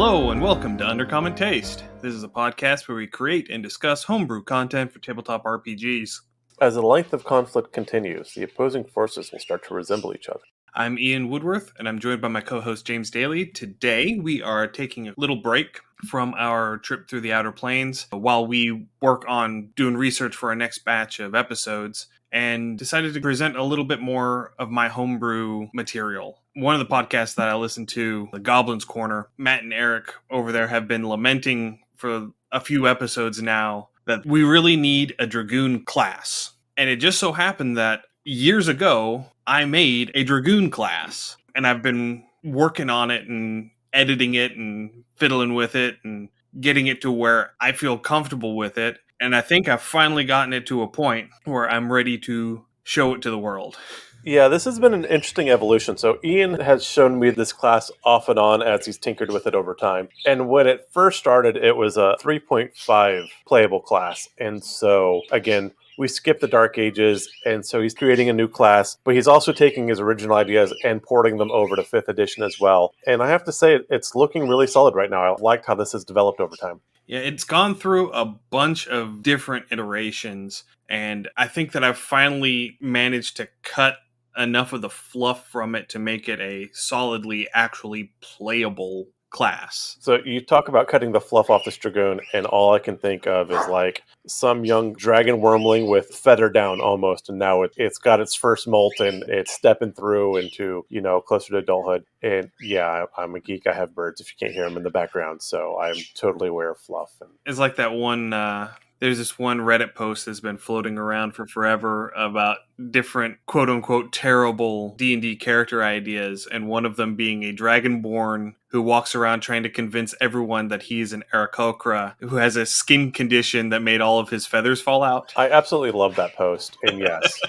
Hello and welcome to Undercommon Taste. This is a podcast where we create and discuss homebrew content for tabletop RPGs. As the length of conflict continues, the opposing forces will start to resemble each other. I'm Ian Woodworth, and I'm joined by my co-host James Daly. Today, we are taking a little break from our trip through the Outer Plains while we work on doing research for our next batch of episodes, and decided to present a little bit more of my homebrew material. One of the podcasts that I listen to, The Goblin's Corner, Matt and Eric over there have been lamenting for a few episodes now that we really need a Dragoon class. And it just so happened that years ago, I made a Dragoon class, and I've been working on it and editing it and fiddling with it and getting it to where I feel comfortable with it. And I think I've finally gotten it to a point where I'm ready to show it to the world. Yeah, this has been an interesting evolution. So Ian has shown me this class off and on as he's tinkered with it over time. And when it first started, it was a 3.5 playable class. And so, again, we skipped the Dark Ages, and so he's creating a new class, but he's also taking his original ideas and porting them over to 5th edition as well. And I have to say, it's looking really solid right now. I liked how this has developed over time. Yeah, it's gone through a bunch of different iterations, and I think that I've finally managed to cut enough of the fluff from it to make it a solidly actually playable class. So you talk about cutting the fluff off this Dragoon, and all I can think of is like some young dragon wormling with feather down almost, and now it's got its first molt and it's stepping through into, closer to adulthood. And yeah, I'm a geek. I have birds if you can't hear them in the background, so I'm totally aware of fluff. It's like that one, there's this one Reddit post that's been floating around for forever about different quote-unquote terrible D&D character ideas, and one of them being a dragonborn who walks around trying to convince everyone that he's an Aarakocra who has a skin condition that made all of his feathers fall out. I absolutely love that post, and yes.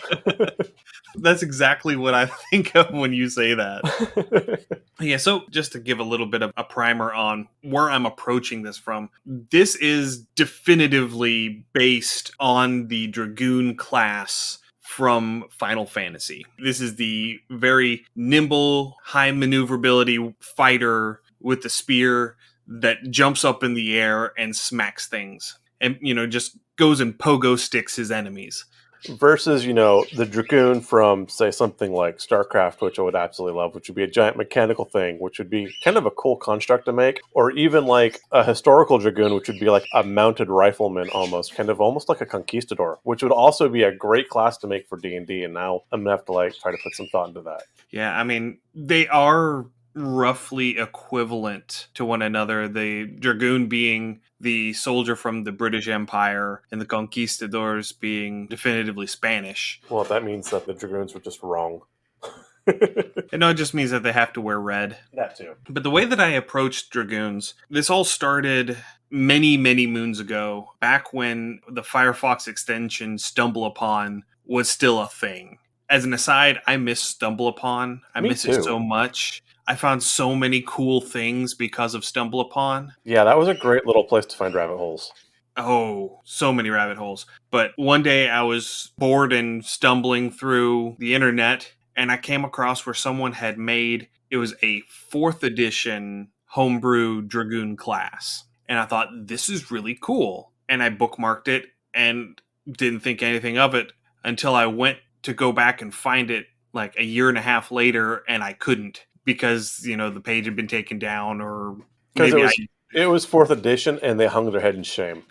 That's exactly what I think of when you say that. Yeah, so just to give a little bit of a primer on where I'm approaching this from, this is definitively based on the Dragoon class from Final Fantasy. This is the very nimble, high maneuverability fighter with the spear that jumps up in the air and smacks things. And, just goes and pogo sticks his enemies. Versus, the Dragoon from, say, something like StarCraft, which I would absolutely love, which would be a giant mechanical thing, which would be kind of a cool construct to make. Or even like a historical Dragoon, which would be like a mounted rifleman almost, almost like a conquistador, which would also be a great class to make for D&D. And now I'm going to have to try to put some thought into that. Yeah, I mean, they are roughly equivalent to one another. The Dragoon being the soldier from the British Empire and the conquistadors being definitively Spanish. Well, that means that the Dragoons were just wrong. No, it just means that they have to wear red. That too. But the way that I approached Dragoons, this all started many, many moons ago, back when the Firefox extension Stumble Upon was still a thing. As an aside, I miss Stumble Upon. I miss it so much. I found so many cool things because of Stumble Upon. Yeah, that was a great little place to find rabbit holes. Oh, so many rabbit holes. But one day I was bored and stumbling through the internet, and I came across where someone had made, it was a 4th edition homebrew Dragoon class. And I thought, this is really cool. And I bookmarked it and didn't think anything of it until I went to go back and find it like a year and a half later, and I couldn't. Because, the page had been taken down, or maybe it was 4th edition, and they hung their head in shame.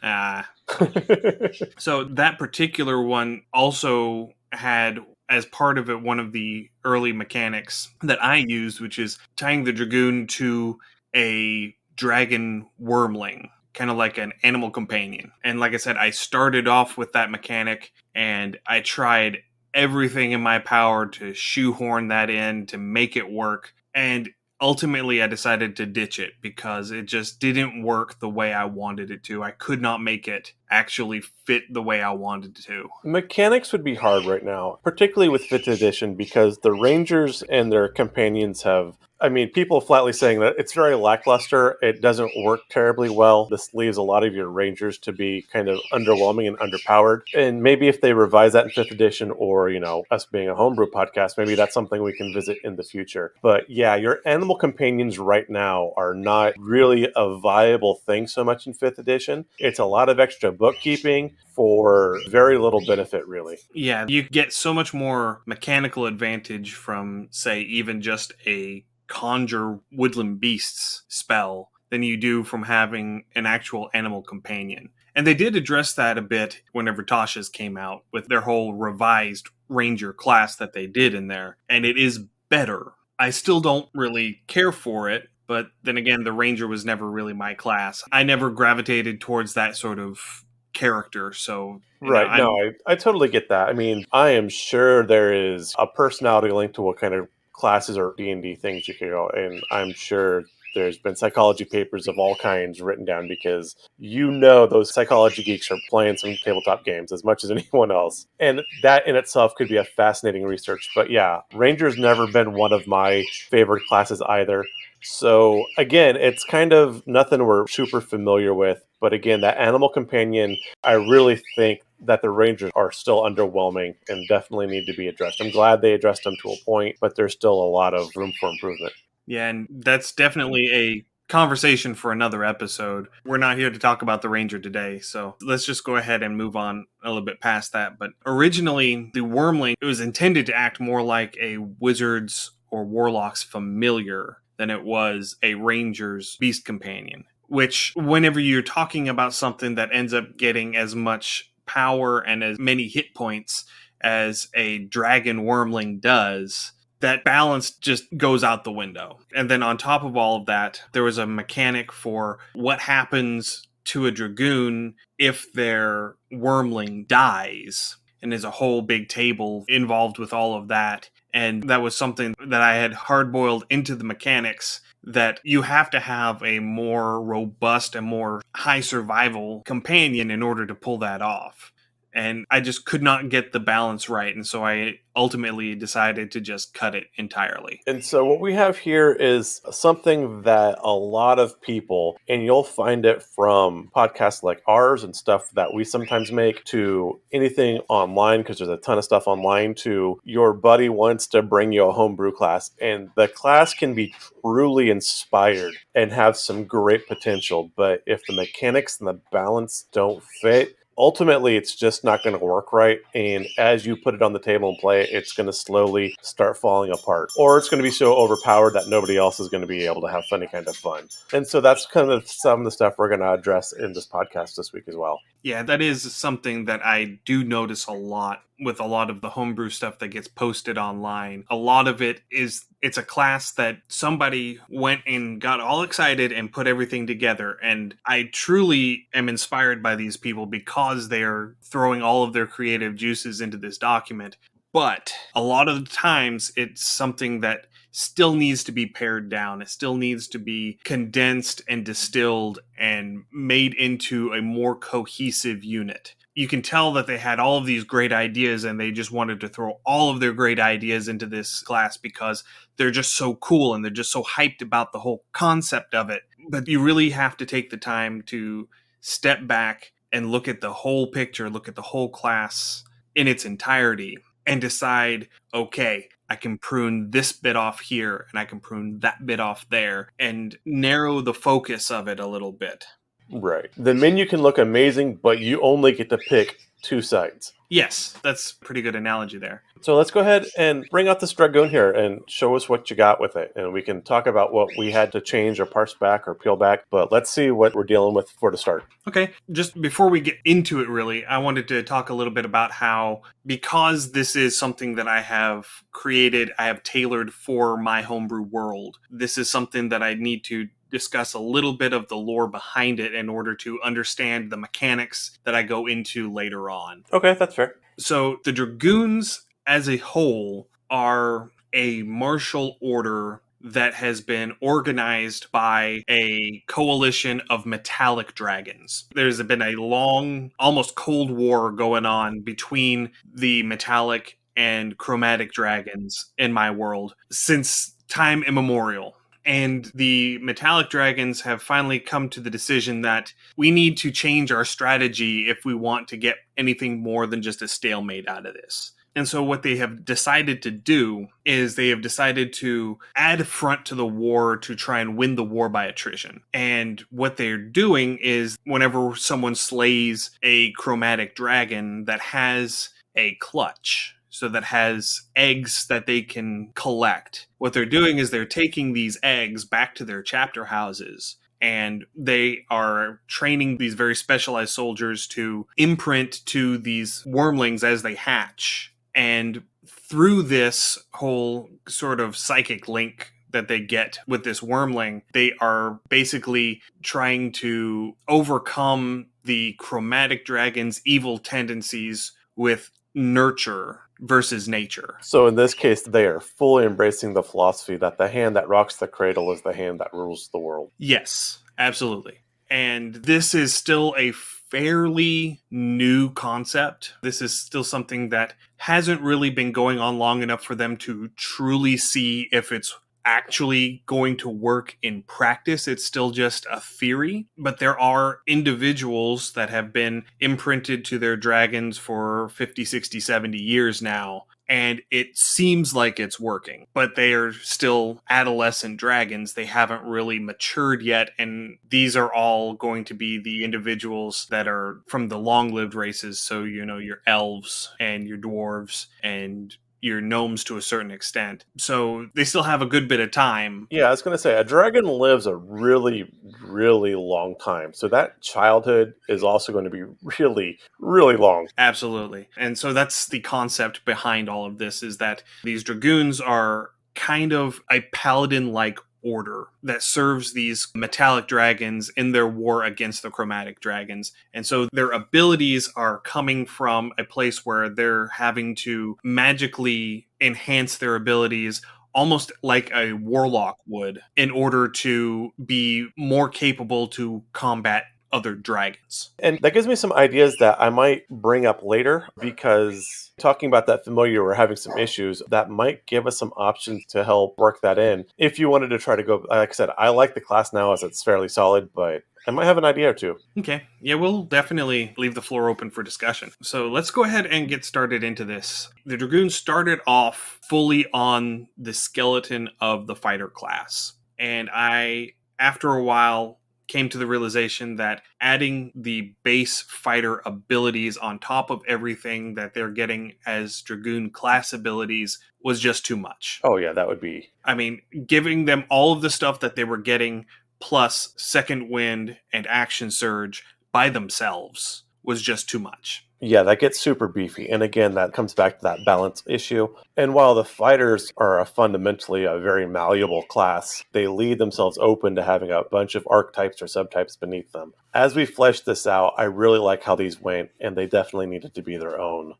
So that particular one also had, as part of it, one of the early mechanics that I used, which is tying the Dragoon to a dragon wormling, kind of like an animal companion. And like I said, I started off with that mechanic, and I tried everything in my power to shoehorn that in, to make it work. And ultimately, I decided to ditch it because it just didn't work the way I wanted it to. I could not make it actually fit the way I wanted it to. Mechanics would be hard right now, particularly with 5th edition, because the Rangers and their companions have I mean, people flatly saying that it's very lackluster. It doesn't work terribly well. This leaves a lot of your rangers to be kind of underwhelming and underpowered. And maybe if they revise that in 5th edition, or, us being a homebrew podcast, maybe that's something we can visit in the future. But yeah, your animal companions right now are not really a viable thing so much in 5th edition. It's a lot of extra bookkeeping for very little benefit, really. Yeah, you get so much more mechanical advantage from, say, even just a conjure woodland beasts spell than you do from having an actual animal companion. And they did address that a bit whenever Tasha's came out with their whole revised ranger class that they did in there. And it is better. I still don't really care for it, but then again, the ranger was never really my class. I never gravitated towards that sort of character, so Right. I'm No, I totally get that. I mean, I am sure there is a personality link to what kind of classes or D&D things you can go, and I'm sure there's been psychology papers of all kinds written down because those psychology geeks are playing some tabletop games as much as anyone else. And that in itself could be a fascinating research. But yeah, Ranger's never been one of my favorite classes either. So again, it's kind of nothing we're super familiar with. But again, that animal companion, I really think that the Rangers are still underwhelming and definitely need to be addressed. I'm glad they addressed them to a point, but there's still a lot of room for improvement. Yeah, and that's definitely a conversation for another episode. We're not here to talk about the Ranger today, so let's just go ahead and move on a little bit past that. But originally, the Wormling, it was intended to act more like a wizard's or warlock's familiar than it was a ranger's beast companion. Which, whenever you're talking about something that ends up getting as much power and as many hit points as a dragon wormling does, that balance just goes out the window. And then on top of all of that, there was a mechanic for what happens to a dragoon if their wormling dies. And there's a whole big table involved with all of that. And that was something that I had hard-boiled into the mechanics, that you have to have a more robust and more high survival companion in order to pull that off. And I just could not get the balance right. And so I ultimately decided to just cut it entirely. And so what we have here is something that a lot of people, and you'll find it from podcasts like ours and stuff that we sometimes make, to anything online, because there's a ton of stuff online, to your buddy wants to bring you a homebrew class. And the class can be truly inspired and have some great potential. But if the mechanics and the balance don't fit, ultimately it's just not going to work right, and as you put it on the table and play it, it's going to slowly start falling apart, or it's going to be so overpowered that nobody else is going to be able to have any kind of fun. And so that's kind of some of the stuff we're going to address in this podcast this week as well. Yeah, that is something that I do notice a lot with a lot of the homebrew stuff that gets posted online. A lot of it is, it's a class that somebody went and got all excited and put everything together. And I truly am inspired by these people because they are throwing all of their creative juices into this document. But a lot of the times it's something that still needs to be pared down. It still needs to be condensed and distilled and made into a more cohesive unit. You can tell that they had all of these great ideas and they just wanted to throw all of their great ideas into this class because they're just so cool and they're just so hyped about the whole concept of it. But you really have to take the time to step back and look at the whole picture, look at the whole class in its entirety, and decide, okay, I can prune this bit off here and I can prune that bit off there, and narrow the focus of it a little bit. Right. The menu can look amazing, but you only get to pick two sides. Yes, that's a pretty good analogy there. So let's go ahead and bring out this Dragoon here and show us what you got with it. And we can talk about what we had to change or parse back or peel back. But let's see what we're dealing with for the start. Okay, just before we get into it really, I wanted to talk a little bit about how, because this is something that I have created, I have tailored for my homebrew world, this is something that I need to discuss a little bit of the lore behind it in order to understand the mechanics that I go into later on. Okay, that's fair. So the Dragoons as a whole are a martial order that has been organized by a coalition of metallic dragons. There's been a long, almost Cold War going on between the metallic and chromatic dragons in my world since time immemorial. And the metallic dragons have finally come to the decision that we need to change our strategy if we want to get anything more than just a stalemate out of this. And so what they have decided to do is they have decided to add front to the war to try and win the war by attrition. And what they're doing is whenever someone slays a chromatic dragon that has a clutch, so that has eggs that they can collect, what they're doing is they're taking these eggs back to their chapter houses, and they are training these very specialized soldiers to imprint to these wormlings as they hatch. And through this whole sort of psychic link that they get with this wormling, they are basically trying to overcome the chromatic dragon's evil tendencies with nurture versus nature. So in this case, they are fully embracing the philosophy that the hand that rocks the cradle is the hand that rules the world. Yes, absolutely. And this is still a fairly new concept. This is still something that hasn't really been going on long enough for them to truly see if it's actually going to work in practice. It's still just a theory, but there are individuals that have been imprinted to their dragons for 50, 60, 70 years now, and it seems like it's working, but they are still adolescent dragons. They haven't really matured yet, and these are all going to be the individuals that are from the long-lived races, so your elves and your dwarves and your gnomes to a certain extent. So they still have a good bit of time. Yeah, I was going to say, a dragon lives a really, really long time. So that childhood is also going to be really, really long. Absolutely. And so that's the concept behind all of this, is that these dragoons are kind of a paladin-like order that serves these metallic dragons in their war against the chromatic dragons. And so their abilities are coming from a place where they're having to magically enhance their abilities almost like a warlock would in order to be more capable to combat other dragons. And that gives me some ideas that I might bring up later, because talking about that familiar, we're having some issues that might give us some options to help work that in. If you wanted to try to go, like I said, I like the class now as it's fairly solid, but I might have an idea or two. Okay. Yeah, we'll definitely leave the floor open for discussion. So let's go ahead and get started into this. The Dragoons started off fully on the skeleton of the fighter class. And I, after a while, came to the realization that adding the base fighter abilities on top of everything that they're getting as Dragoon class abilities was just too much. Oh yeah, that would be... I mean, giving them all of the stuff that they were getting plus Second Wind and Action Surge by themselves was just too much. Yeah, that gets super beefy. And again, that comes back to that balance issue. And while the fighters are fundamentally a very malleable class, they leave themselves open to having a bunch of archetypes or subtypes beneath them. As we flesh this out, I really like how these went, and they definitely needed to be their own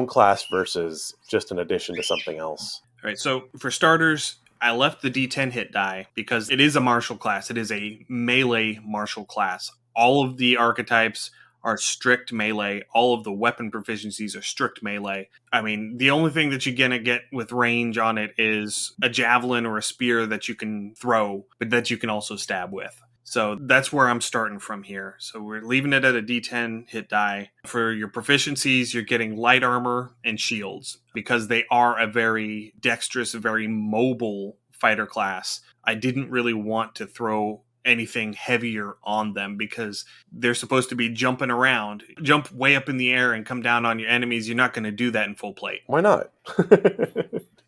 class versus just an addition to something else. All right, so for starters, I left the D10 hit die because it is a martial class. It is a melee martial class. All of the archetypes are strict melee. All of the weapon proficiencies are strict melee. I mean, the only thing that you're going to get with range on it is a javelin or a spear that you can throw, but that you can also stab with. So that's where I'm starting from here. So we're leaving it at a D10 hit die. For your proficiencies, you're getting light armor and shields because they are a very dexterous, very mobile fighter class. I didn't really want to throw anything heavier on them because they're supposed to be jumping around. Jump way up in the air and come down on your enemies. You're not going to do that in full plate. Why not?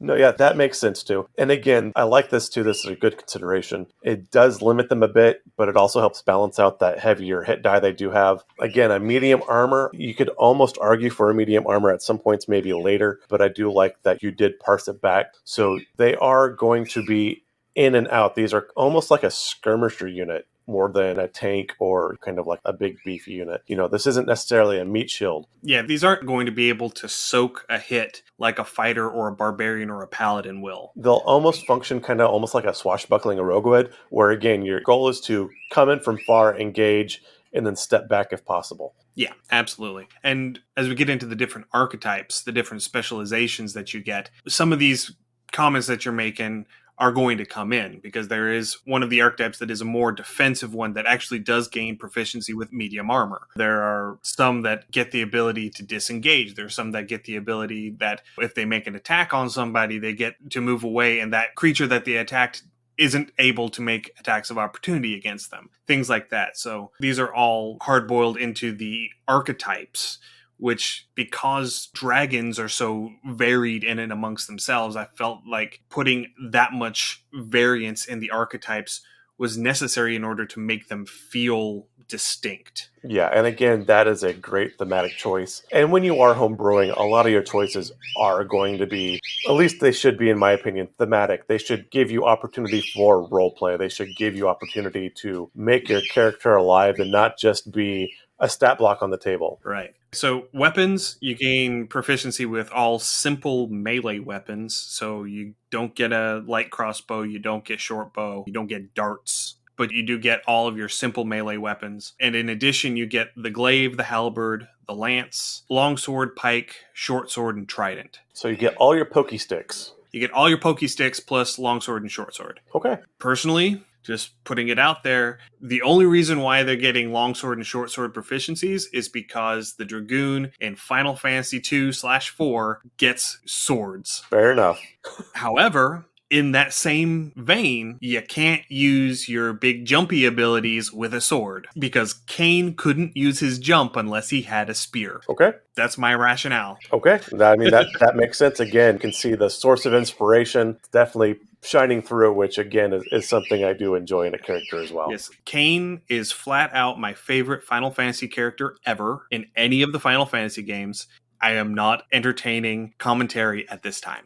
No, yeah, that makes sense too. And again, I like this too. This is a good consideration. It does limit them a bit, but it also helps balance out that heavier hit die they do have. Again, a medium armor, you could almost argue for a medium armor at some points, maybe later, but I do like that you did parse it back. So they are going to be in and out. These are almost like a skirmisher unit more than a tank or kind of like a big beefy unit. This isn't necessarily a meat shield. Yeah, these aren't going to be able to soak a hit like a fighter or a barbarian or a paladin will. They'll almost function kind of almost like a swashbuckling rogue would, where again, your goal is to come in from far, engage, and then step back if possible. Yeah, absolutely. And as we get into the different archetypes, the different specializations that you get, some of these comments that you're making are going to come in, because there is one of the archetypes that is a more defensive one that actually does gain proficiency with medium armor. There are some that get the ability to disengage. There's some that get the ability that if they make an attack on somebody, they get to move away, and that creature that they attacked isn't able to make attacks of opportunity against them. Things like that. So these are all hard-boiled into the archetypes, which, because dragons are so varied in and amongst themselves, I felt like putting that much variance in the archetypes was necessary in order to make them feel distinct. Yeah, and again, that is a great thematic choice. And when you are homebrewing, a lot of your choices are going to be, at least they should be, in my opinion, thematic. They should give you opportunity for roleplay. They should give you opportunity to make your character alive and not just be a stat block on the table. Right. So weapons, you gain proficiency with all simple melee weapons. So you don't get a light crossbow, you don't get short bow, you don't get darts, but you do get all of your simple melee weapons. And in addition, you get the glaive, the halberd, the lance, longsword, pike, short sword, and trident. So you get all your pokey sticks. You get all your pokey sticks plus longsword and short sword. Okay. Personally, just putting it out there, the only reason why they're getting longsword and short sword proficiencies is because the Dragoon in Final Fantasy 2/4 gets swords. Fair enough. However, in that same vein, you can't use your big jumpy abilities with a sword, because Kain couldn't use his jump unless he had a spear. Okay. That's my rationale. Okay. I mean, that makes sense. Again, you can see the source of inspiration definitely shining through, which again is something I do enjoy in a character as well. Yes, Kain is flat out my favorite Final Fantasy character ever in any of the Final Fantasy games. I am not entertaining commentary at this time.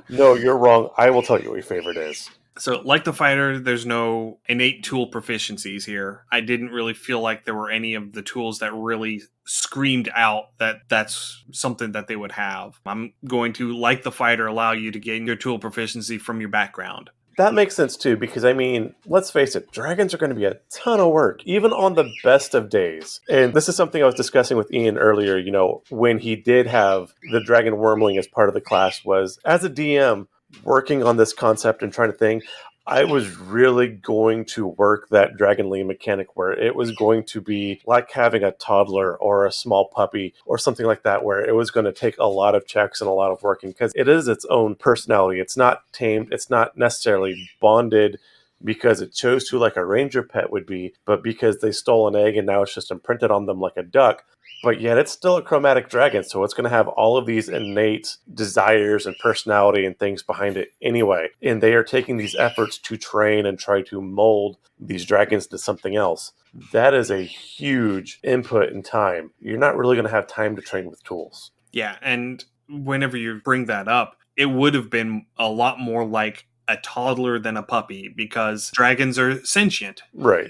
No, you're wrong. I will tell you what your favorite is. So, like the fighter, there's no innate tool proficiencies here. I didn't really feel like there were any of the tools that really screamed out that that's something that they would have. I'm going to, like the fighter, allow you to gain your tool proficiency from your background. That makes sense too, because I mean, let's face it, dragons are going to be a ton of work, even on the best of days. And this is something I was discussing with Ian earlier, when he did have the dragon wormling as part of the class, was as a DM working on this concept and trying to think, I was really going to work that Dragonly mechanic where it was going to be like having a toddler or a small puppy or something like that, where it was going to take a lot of checks and a lot of working, because it is its own personality. It's not tamed. It's not necessarily bonded because it chose to, like a ranger pet would be, but because they stole an egg and now it's just imprinted on them like a duck. But yet it's still a chromatic dragon, so it's going to have all of these innate desires and personality and things behind it anyway. And they are taking these efforts to train and try to mold these dragons to something else. That is a huge input in time. You're not really going to have time to train with tools. Yeah, and whenever you bring that up, it would have been a lot more like a toddler than a puppy, because dragons are sentient. Right.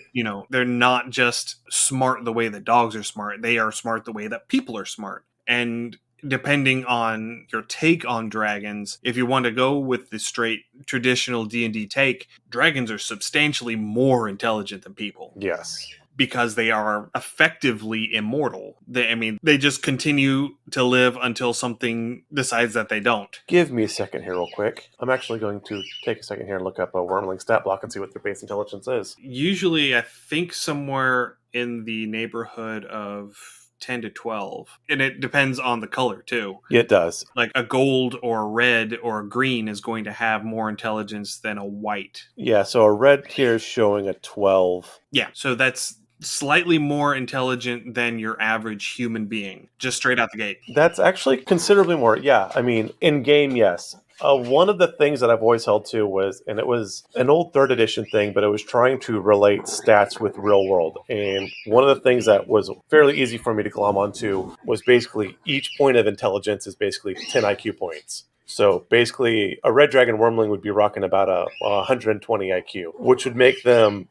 They're not just smart the way that dogs are smart. They are smart the way that people are smart. And depending on your take on dragons, if you want to go with the straight traditional D&D take, dragons are substantially more intelligent than people. Yes. Because they are effectively immortal. They just continue to live until something decides that they don't. Give me a second here real quick. I'm actually going to take a second here and look up a wormling stat block and see what their base intelligence is. Usually, I think somewhere in the neighborhood of 10 to 12. And it depends on the color, too. It does. Like a gold or a red or a green is going to have more intelligence than a white. Yeah, so a red here is showing a 12. Yeah, so that's slightly more intelligent than your average human being, just straight out the gate. That's actually considerably more. Yeah, in game, yes. One of the things that I've always held to was, and it was an old 3rd edition thing, but it was trying to relate stats with real world. And one of the things that was fairly easy for me to glom onto was basically each point of intelligence is basically 10 IQ points. So basically, a red dragon wormling would be rocking about a 120 IQ, which would make them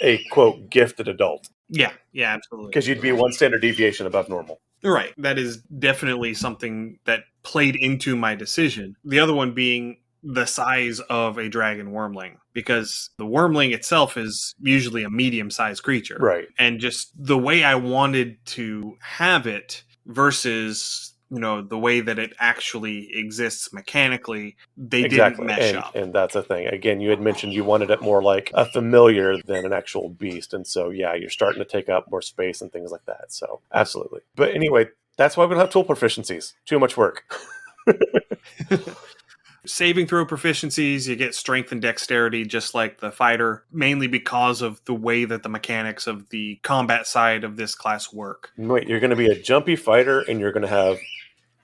a, quote, gifted adult. Yeah, absolutely. Because you'd be one standard deviation above normal. Right. That is definitely something that played into my decision. The other one being the size of a dragon wormling, because the wormling itself is usually a medium-sized creature. Right. And just the way I wanted to have it versus the way that it actually exists mechanically, they didn't Exactly. mesh up. And that's the thing. Again, you had mentioned you wanted it more like a familiar than an actual beast. And so, yeah, you're starting to take up more space and things like that. So, absolutely. But anyway, that's why we don't have tool proficiencies. Too much work. Saving throw proficiencies, you get strength and dexterity just like the fighter, mainly because of the way that the mechanics of the combat side of this class work. Wait, you're going to be a jumpy fighter and you're going to have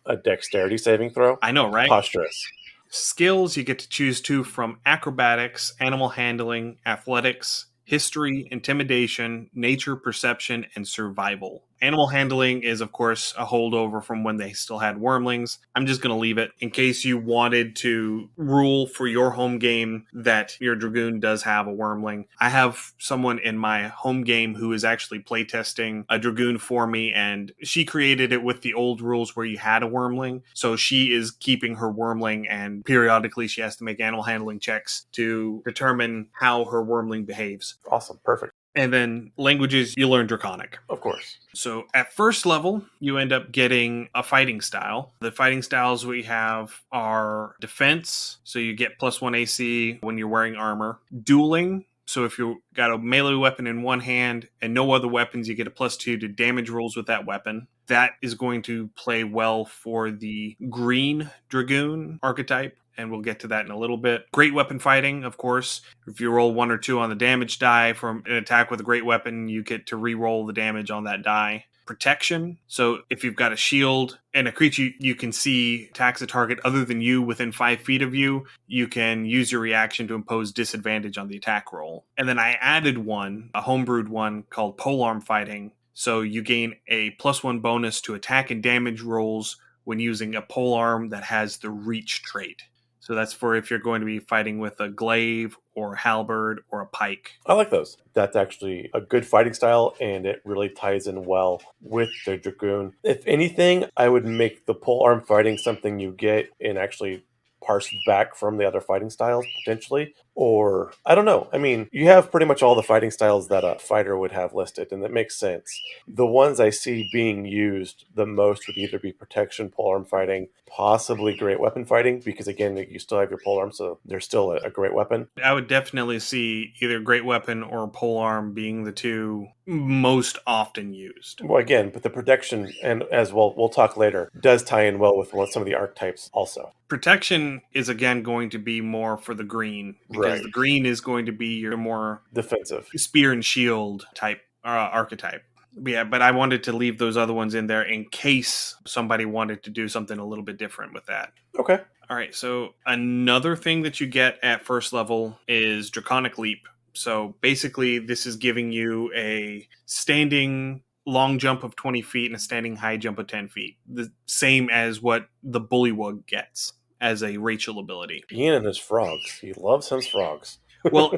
a dexterity saving throw? I know, right? Preposterous. Skills, you get to choose two from acrobatics, animal handling, athletics, history, intimidation, nature, perception, and survival. Animal handling is, of course, a holdover from when they still had wormlings. I'm just going to leave it in case you wanted to rule for your home game that your Dragoon does have a wormling. I have someone in my home game who is actually playtesting a Dragoon for me, and she created it with the old rules where you had a wormling. So she is keeping her wormling, and periodically she has to make animal handling checks to determine how her wormling behaves. Awesome. Perfect. And then languages, you learn Draconic. Of course. So at first level, you end up getting a fighting style. The fighting styles we have are defense, so you get +1 AC when you're wearing armor. Dueling, so if you've got a melee weapon in one hand and no other weapons, you get a +2 to damage rolls with that weapon. That is going to play well for the green Dragoon archetype, and we'll get to that in a little bit. Great weapon fighting, of course. If you roll 1 or 2 on the damage die from an attack with a great weapon, you get to re-roll the damage on that die. Protection, so if you've got a shield and a creature you can see attacks a target other than you within 5 feet of you, you can use your reaction to impose disadvantage on the attack roll. And then I added one, a homebrewed one called Polearm Fighting. So you gain a +1 bonus to attack and damage rolls when using a polearm that has the reach trait. So that's for if you're going to be fighting with a glaive or a halberd or a pike. I like those. That's actually a good fighting style, and it really ties in well with the Dragoon. If anything, I would make the polearm fighting something you get and actually parsed back from the other fighting styles, potentially. Or, I don't know. I mean, you have pretty much all the fighting styles that a fighter would have listed, and that makes sense. The ones I see being used the most would either be protection, polearm fighting, possibly great weapon fighting, because again, you still have your polearm, so they're still a great weapon. I would definitely see either great weapon or polearm being the two most often used. Well, again, but the protection, and as we'll talk later, does tie in well with some of the archetypes also. Protection is again going to be more for the green, because Right. the green is going to be your more Defensive. spear and shield type archetype. Yeah, but I wanted to leave those other ones in there in case somebody wanted to do something a little bit different with that. Okay. All right, so another thing that you get at first level is Draconic Leap. So basically, this is giving you a standing long jump of 20 feet and a standing high jump of 10 feet. The same as what the Bullywug gets as a Rachel ability. Ian and his frogs. He loves his frogs. Well,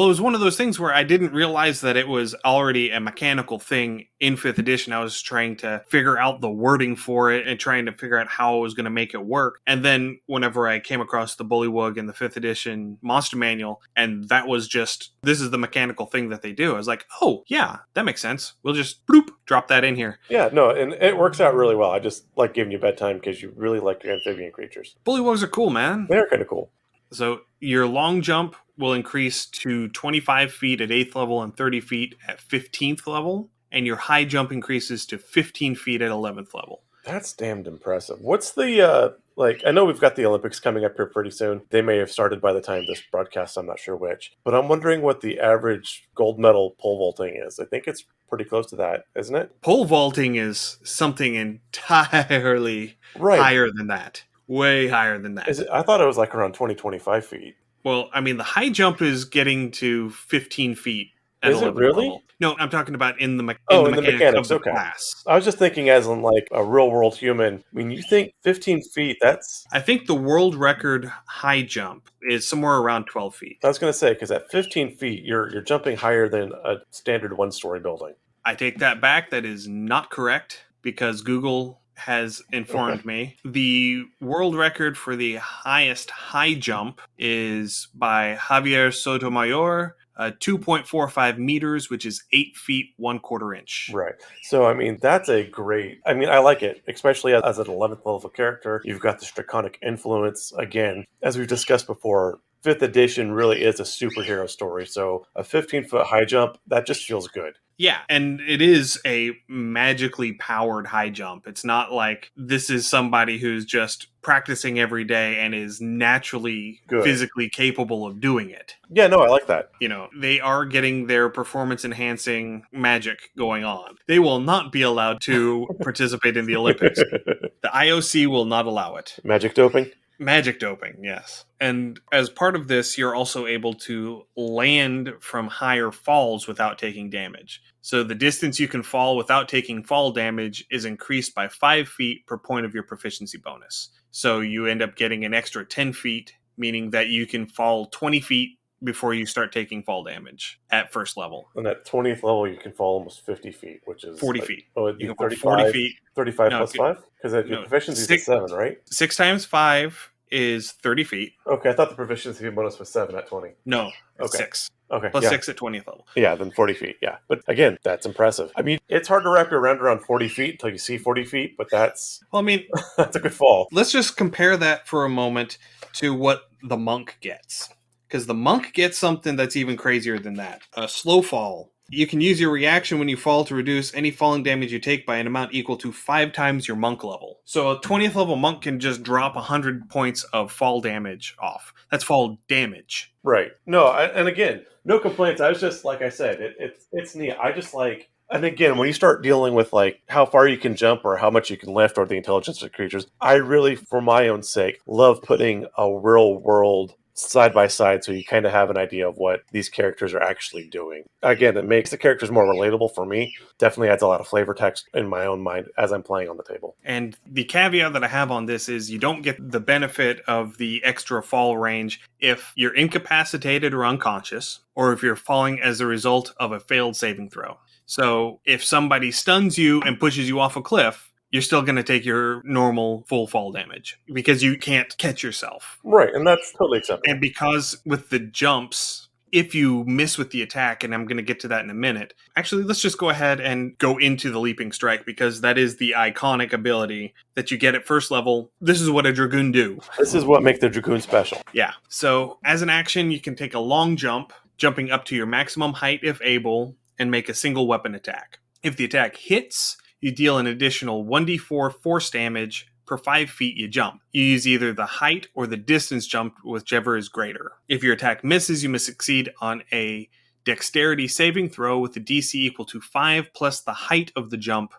it was one of those things where I didn't realize that it was already a mechanical thing in 5th edition. I was trying to figure out the wording for it and trying to figure out how I was going to make it work. And then whenever I came across the Bullywug in the 5th edition monster manual, and that was just, this is the mechanical thing that they do. I was like, oh, yeah, that makes sense. We'll just bloop, drop that in here. Yeah, no, and it works out really well. I just like giving you bedtime because you really like your amphibian creatures. Bullywugs are cool, man. They're kind of cool. So your long jump will increase to 25 feet at 8th level and 30 feet at 15th level, and your high jump increases to 15 feet at 11th level. That's damned impressive. What's the, I know we've got the Olympics coming up here pretty soon. They may have started by the time this broadcast, I'm not sure which. But I'm wondering what the average gold medal pole vaulting is. I think it's pretty close to that, isn't it? Pole vaulting is something entirely higher than that. Way higher than that. I thought it was like around 20, 25 feet. Well, I mean, the high jump is getting to 15 feet at Is it 11th really? level. No, I'm talking about in the mechanics of the class. I was just thinking as in like a real world human. I mean, you think 15 feet, that's... I think the world record high jump is somewhere around 12 feet. I was going to say, because at 15 feet, you're jumping higher than a standard one-story building. I take that back. That is not correct, because Google has informed me. The world record for the highest high jump is by Javier Sotomayor 2.45 meters, which is 8 feet 1/4 inch. Right. So, I mean, that's a great... I mean, I like it, especially as an 11th level character. You've got this Draconic influence. Again, as we've discussed before, 5th edition really is a superhero story. So, a 15-foot high jump, that just feels good. Yeah, and it is a magically powered high jump. It's not like this is somebody who's just practicing every day and is naturally physically capable of doing it. Yeah, no, I like that. You know, they are getting their performance-enhancing magic going on. They will not be allowed to participate in the Olympics. The IOC will not allow it. Magic doping? Magic doping, yes. And as part of this, you're also able to land from higher falls without taking damage. So the distance you can fall without taking fall damage is increased by 5 feet per point of your proficiency bonus. So you end up getting an extra 10 feet, meaning that you can fall 20 feet before you start taking fall damage at first level. And at 20th level, you can fall almost 50 feet, which is 40 feet. Oh, you can fall 40 feet. 35 plus 5? Because your proficiency is 7, right? 6 times 5 is 30 feet. Okay, I thought the proficiency bonus was 7 at 20. No, okay. 6. Okay. Plus 6 at 20th level. Yeah, then 40 feet, yeah. But again, that's impressive. I mean, it's hard to wrap your mind around 40 feet until you see 40 feet, but that's... Well, I mean... that's a good fall. Let's just compare that for a moment to what the monk gets. Because the monk gets something that's even crazier than that. A slow fall. You can use your reaction when you fall to reduce any falling damage you take by an amount equal to 5 times your monk level. So a 20th level monk can just drop 100 points of fall damage off. That's fall damage. Right. No, and again, no complaints. I was just, like I said, it's neat. I just like... And again, when you start dealing with like how far you can jump or how much you can lift or the intelligence of creatures, I really, for my own sake, love putting a real world side by side so you kind of have an idea of what these characters are actually doing. Again, it makes the characters more relatable for me. Definitely adds a lot of flavor text in my own mind as I'm playing on the table. And the caveat that I have on this is you don't get the benefit of the extra fall range if you're incapacitated or unconscious, or if you're falling as a result of a failed saving throw. So if somebody stuns you and pushes you off a cliff, you're still going to take your normal full fall damage because you can't catch yourself. Right, and that's totally acceptable. And because with the jumps, if you miss with the attack, and I'm going to get to that in a minute, actually, let's just go ahead and go into the Leaping Strike because that is the iconic ability that you get at first level. This is what a Dragoon do. This is what makes the Dragoon special. Yeah. So as an action, you can take a long jump, jumping up to your maximum height if able, and make a single weapon attack. If the attack hits, you deal an additional 1d4 force damage per 5 feet you jump. You use either the height or the distance jump, whichever is greater. If your attack misses, you must succeed on a dexterity saving throw with a DC equal to 5 plus the height of the jump,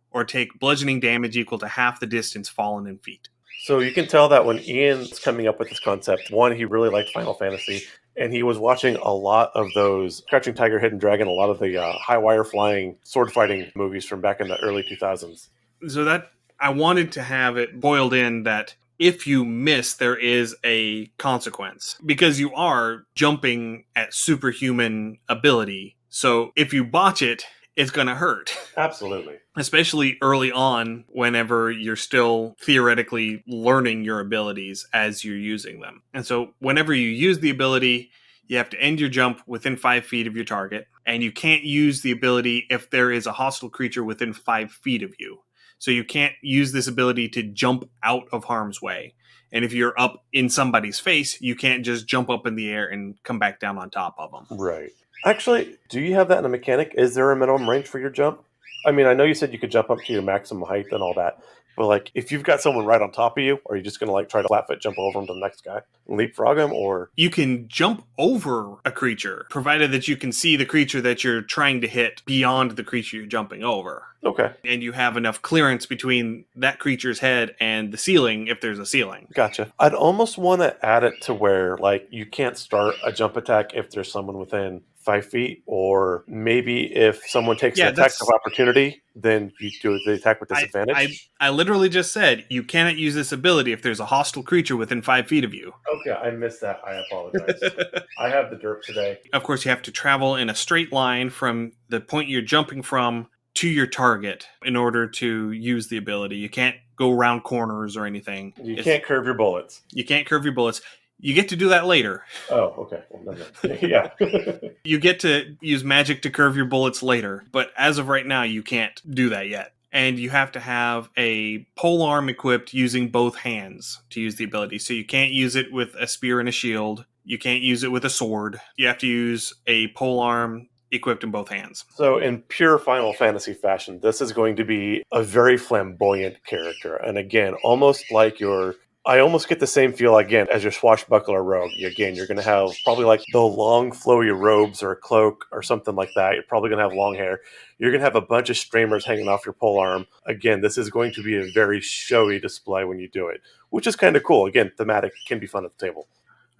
or take bludgeoning damage equal to half the distance fallen in feet. So you can tell that when Ian's coming up with this concept, one, he really liked Final Fantasy, and he was watching a lot of those Crouching Tiger, Hidden Dragon, a lot of the high wire flying sword fighting movies from back in the early 2000s. So that I wanted to have it boiled in that if you miss, there is a consequence because you are jumping at superhuman ability. So if you botch it, it's going to hurt. Absolutely. Especially early on, whenever you're still theoretically learning your abilities as you're using them. And so whenever you use the ability, you have to end your jump within 5 feet of your target. And you can't use the ability if there is a hostile creature within 5 feet of you. So you can't use this ability to jump out of harm's way. And if you're up in somebody's face, you can't just jump up in the air and come back down on top of them. Right. Actually, do you have that in a mechanic? Is there a minimum range for your jump? I mean, I know you said you could jump up to your maximum height and all that, but like, if you've got someone right on top of you, are you just going to like try to flat foot jump over him to the next guy and leapfrog him, or? You can jump over a creature, provided that you can see the creature that you're trying to hit beyond the creature you're jumping over. Okay. And you have enough clearance between that creature's head and the ceiling, if there's a ceiling. Gotcha. I'd almost want to add it to where, like, you can't start a jump attack if there's someone within 5 feet, or maybe if someone takes an attack of opportunity, then you do the attack with disadvantage. I literally just said you cannot use this ability if there's a hostile creature within 5 feet of you. Okay, I missed that. I apologize. I have the derp today. Of course, you have to travel in a straight line from the point you're jumping from to your target in order to use the ability. You can't go around corners or anything. You can't curve your bullets. You can't curve your bullets. You get to do that later. Oh, okay. Well, never mind. Yeah. You get to use magic to curve your bullets later, but as of right now, you can't do that yet. And you have to have a polearm equipped using both hands to use the ability. So you can't use it with a spear and a shield. You can't use it with a sword. You have to use a polearm equipped in both hands. So, in pure Final Fantasy fashion, this is going to be a very flamboyant character. And again, almost like your. I almost get the same feel again as your swashbuckler rogue. Again, you're going to have probably like the long, flowy robes or a cloak or something like that. You're probably going to have long hair. You're going to have a bunch of streamers hanging off your polearm. Again, this is going to be a very showy display when you do it, which is kind of cool. Again, thematic can be fun at the table.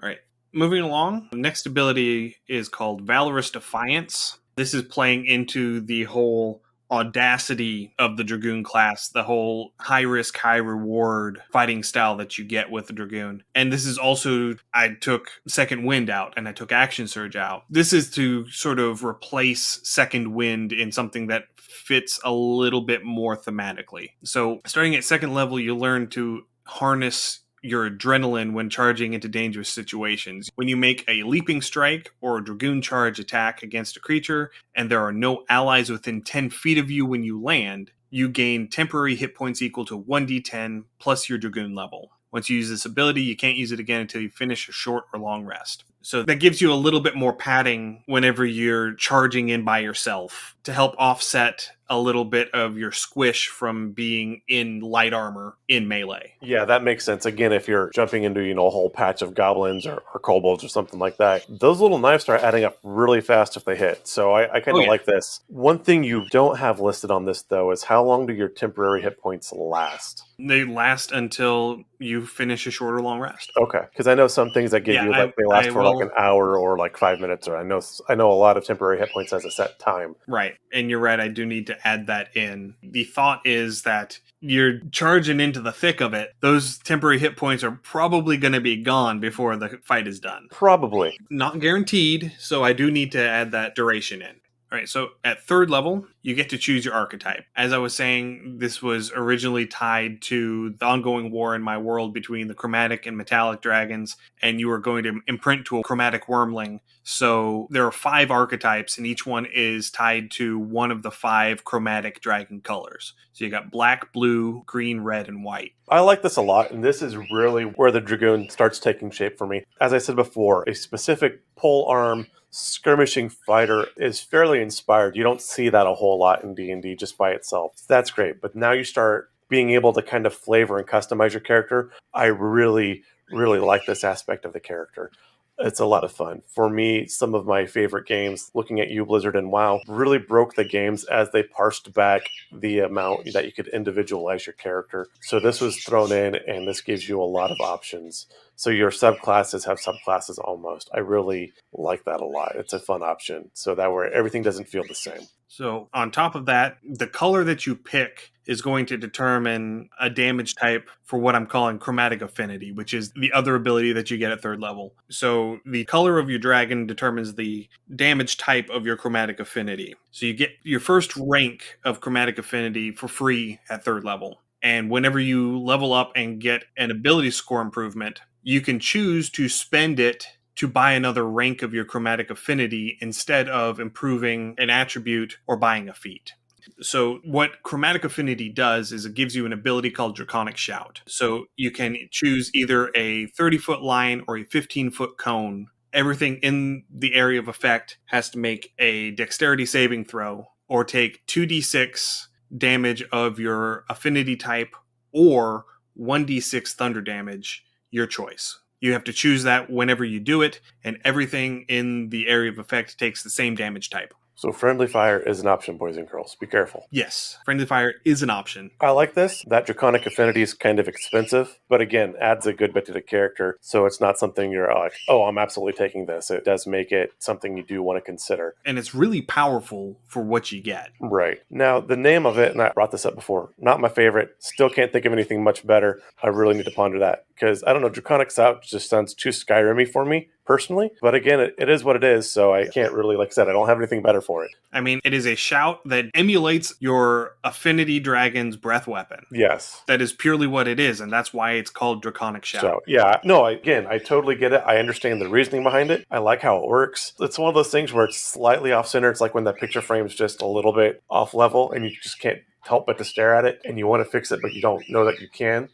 All right. Moving along, the next ability is called Valorous Defiance. This is playing into the whole audacity of the Dragoon class, the whole high risk, high reward fighting style that you get with the Dragoon. And this is also, I took Second Wind out and I took Action Surge out. This is to sort of replace Second Wind in something that fits a little bit more thematically. So starting at second level, you learn to harness your adrenaline when charging into dangerous situations. When you make a leaping strike or a Dragoon Charge attack against a creature, and there are no allies within 10 feet of you when you land, you gain temporary hit points equal to 1d10 plus your Dragoon level. Once you use this ability, you can't use it again until you finish a short or long rest. So that gives you a little bit more padding whenever you're charging in by yourself to help offset a little bit of your squish from being in light armor in melee. Yeah, that makes sense. Again, if you're jumping into, a whole patch of goblins or kobolds or something like that, those little knives start adding up really fast if they hit. So I kind of like this. One thing you don't have listed on this, though, is how long do your temporary hit points last? They last until you finish a short or long rest. Okay, because I know some things that give you, like, they last for like an hour or like 5 minutes, or I know a lot of temporary hit points has a set time. Right, and you're right, I do need to add that in. The thought is that you're charging into the thick of it. Those temporary hit points are probably going to be gone before the fight is done. Probably. Not guaranteed, so I do need to add that duration in. All right, so at third level, you get to choose your archetype. As I was saying, this was originally tied to the ongoing war in my world between the chromatic and metallic dragons, and you are going to imprint to a chromatic wormling. So there are 5 archetypes, and each one is tied to one of the 5 chromatic dragon colors. So you got black, blue, green, red, and white. I like this a lot, and this is really where the Dragoon starts taking shape for me. As I said before, a specific polearm skirmishing fighter is fairly inspired. You don't see that a whole lot in D&D just by itself. That's great, but now you start being able to kind of flavor and customize your character. I really, really like this aspect of the character. It's a lot of fun. For me, some of my favorite games, looking at you, Blizzard and WoW, really broke the games as they parsed back the amount that you could individualize your character. So this was thrown in, and this gives you a lot of options. So your subclasses have subclasses almost. I really like that a lot. It's a fun option. So that way everything doesn't feel the same. So on top of that, the color that you pick is going to determine a damage type for what I'm calling chromatic affinity, which is the other ability that you get at third level. So the color of your dragon determines the damage type of your chromatic affinity. So you get your first rank of chromatic affinity for free at third level. And whenever you level up and get an ability score improvement, you can choose to spend it to buy another rank of your chromatic affinity instead of improving an attribute or buying a feat. So what chromatic affinity does is it gives you an ability called Draconic Shout. So you can choose either a 30-foot line or a 15-foot cone. Everything in the area of effect has to make a dexterity saving throw or take 2d6 damage of your affinity type or 1d6 thunder damage, your choice. You have to choose that whenever you do it, and everything in the area of effect takes the same damage type. So friendly fire is an option, boys and girls. Be careful. Yes, friendly fire is an option. I like this. That Draconic affinity is kind of expensive, but again, adds a good bit to the character. So it's not something you're like, oh, I'm absolutely taking this. It does make it something you do want to consider. And it's really powerful for what you get. Right. Now, the name of it, and I brought this up before, not my favorite. Still can't think of anything much better. I really need to ponder that because, I don't know, Draconic Shout just sounds too Skyrim-y for me. personally. But again, it is what it is, so I can't really, like I said, I don't have anything better for it. I mean, it is a shout that emulates your Affinity Dragon's breath weapon. Yes. That is purely what it is, and that's why it's called Draconic Shout. So, yeah, no, again, I totally get it. I understand the reasoning behind it. I like how it works. It's one of those things where it's slightly off-center. It's like when the picture frame's just a little bit off level, and you just can't help but to stare at it, and you want to fix it, but you don't know that you can.